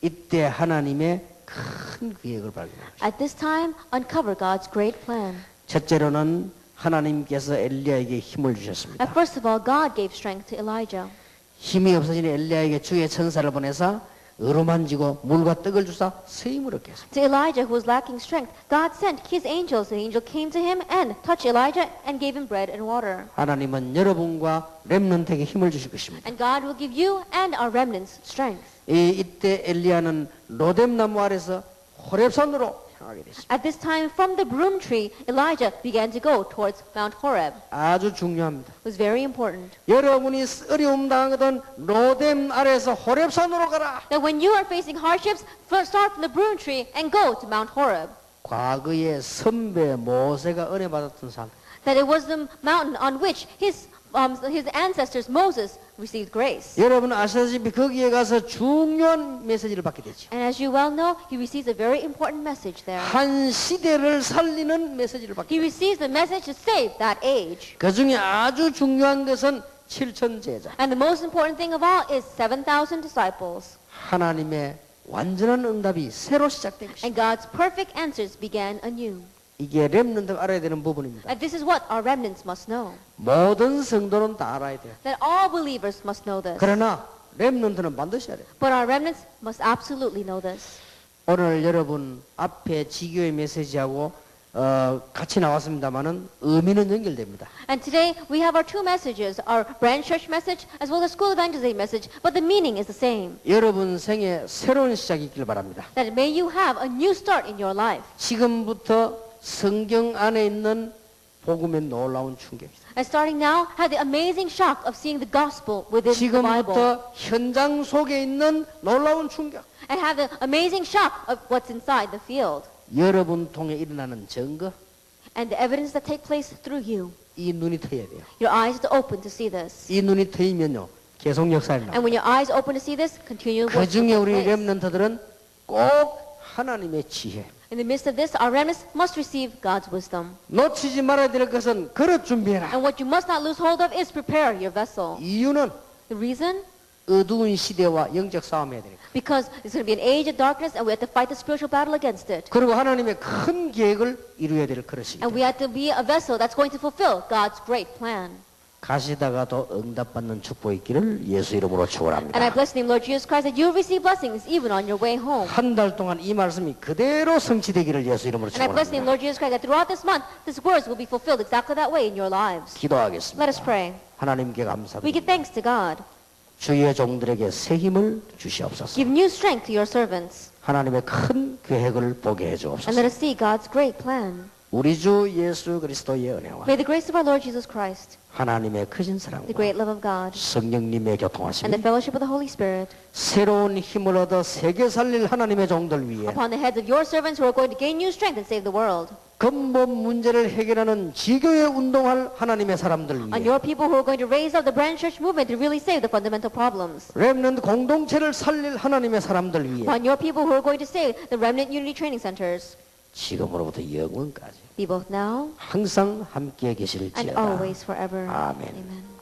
이때 하나님의 큰 계획을 발견합니다. At this time, uncover God's great plan. 첫째로는 하나님께서 엘리야에게 힘을 주셨습니다. First of all, God gave strength to Elijah. 힘이 없어진 엘리야에게 주의 천사를 보내서 어루만지고 물과 떡을 주사 새 힘을 얻게 했습니다. To Elijah, who was lacking strength, God sent his angels. The angel came to him and touched Elijah and gave him bread and water. 하나님은 여러분과 렘넌트에게 힘을 주실 것입니다. And God will give you and our remnants strength. 이때 엘리야는 로뎀나무 아래서 호렙산으로 향하게 됐습니다. At this time, from the broom tree, Elijah began to go towards Mount Horeb. 아주 중요합니다. It was very important 여러분이 어려움 당하거든 로뎀 아래서 호렙산으로 가라. that when you are facing hardships, first start from the broom tree and go to Mount Horeb. 과거에 선배 모세가 은혜 받았던 산. That it was the mountain on which his ancestors Moses received grace. 여러분 아시다시피 거기에 가서 중요한 메시지를 받게 되죠. And as you well know, he receives a very important message there. 한 시대를 살리는 메시지를 받게 He 되죠. receives the message to save that age. 그 중에 아주 중요한 것은 7천 제자. And the most important thing of all is 7,000 disciples. 하나님의 완전한 응답이 새로 시작된 것입니다. And God's perfect answers began anew. 이게 렘넌트가 알아야 되는 부분입니다. And this is what our remnants must know. 모든 성도는 다 알아야 돼요. That all believers must know this. 그러나 렘넌트는 반드시 알아야 돼요. But our remnants must absolutely know this. 오늘 여러분 앞에 지교의 메시지하고 같이 나왔습니다만은 의미는 연결됩니다. And today we have our two messages, our branch church message as well as school evangelism message, but the meaning is the same. 여러분 생에 새로운 시작이 있길 바랍니다. That may you have a new start in your life. 지금부터 성경 안에 있는 복음의 놀라운 충격이다. And starting now, have the amazing shock of seeing the gospel within the Bible. 지금부터 현장 속에 있는 놀라운 충격. And have the amazing shock of what's inside the field. 여러분 통해 일어나는 증거, And the evidence that take place through you. 이 눈이 트여야 돼요. Your eyes are open to see this. 이 눈이 트이면요 계속 역사에 나와요. And when your eyes open to see this, continual 그 works will 중에 take 우리 place. 렘넌트들은 꼭 하나님의 지혜. In the midst of this, our remnants must receive God's wisdom. 놓치지 말아야 될 것은 그릇 준비해라. And what you must not lose hold of is prepare your vessel. 이유는 The reason? 어두운 시대와 영적 싸움해야 되니까. Because it's going to be an age of darkness and we have to fight the spiritual battle against it. 그리고 하나님의 큰 계획을 이루어야 될 그릇이기 And we 때문에 have to be a vessel that's going to fulfill God's great plan. 가시다가도 응답받는 축복이 있기를 예수 이름으로 And I 축원합니다. bless the name Lord Jesus Christ that you'll receive blessings even on your way home. 한 달 동안 이 말씀이 그대로 성취되기를 예수 이름으로 And I bless the name 축원합니다. Lord Jesus Christ that throughout this month, these words will be fulfilled exactly that way in your lives. 기도하겠습니다. Let us pray. 하나님께 We 감사드립니다. give thanks to God. 주의 종들에게 새 힘을 주시옵소서. Give new strength to your servants. 하나님의 큰 계획을 보게 And 해주옵소서. let us see God's great plan. 우리 주 예수 그리스도의 은혜와 May the grace of our Lord Jesus Christ, 하나님의 크신 the 사랑과 great love of God, 성령님의 and the 교통하심이 fellowship of the Holy Spirit 새로운 힘을 얻어 세계 살릴 하나님의 종들 위해 upon the heads of your servants who are going to gain new strength and save the world. 근본 문제를 해결하는 지교에 운동할 하나님의 사람들 On 위해 your people who are going to raise up the branch church movement to really save the fundamental problems. 렘넌트 공동체를 살릴 하나님의 사람들 위해 Upon your people who are going to save the remnant unity training centers. 지금으로부터 영원까지 Be both now 항상 함께 and 계실지어다. always forever. 아멘. Amen.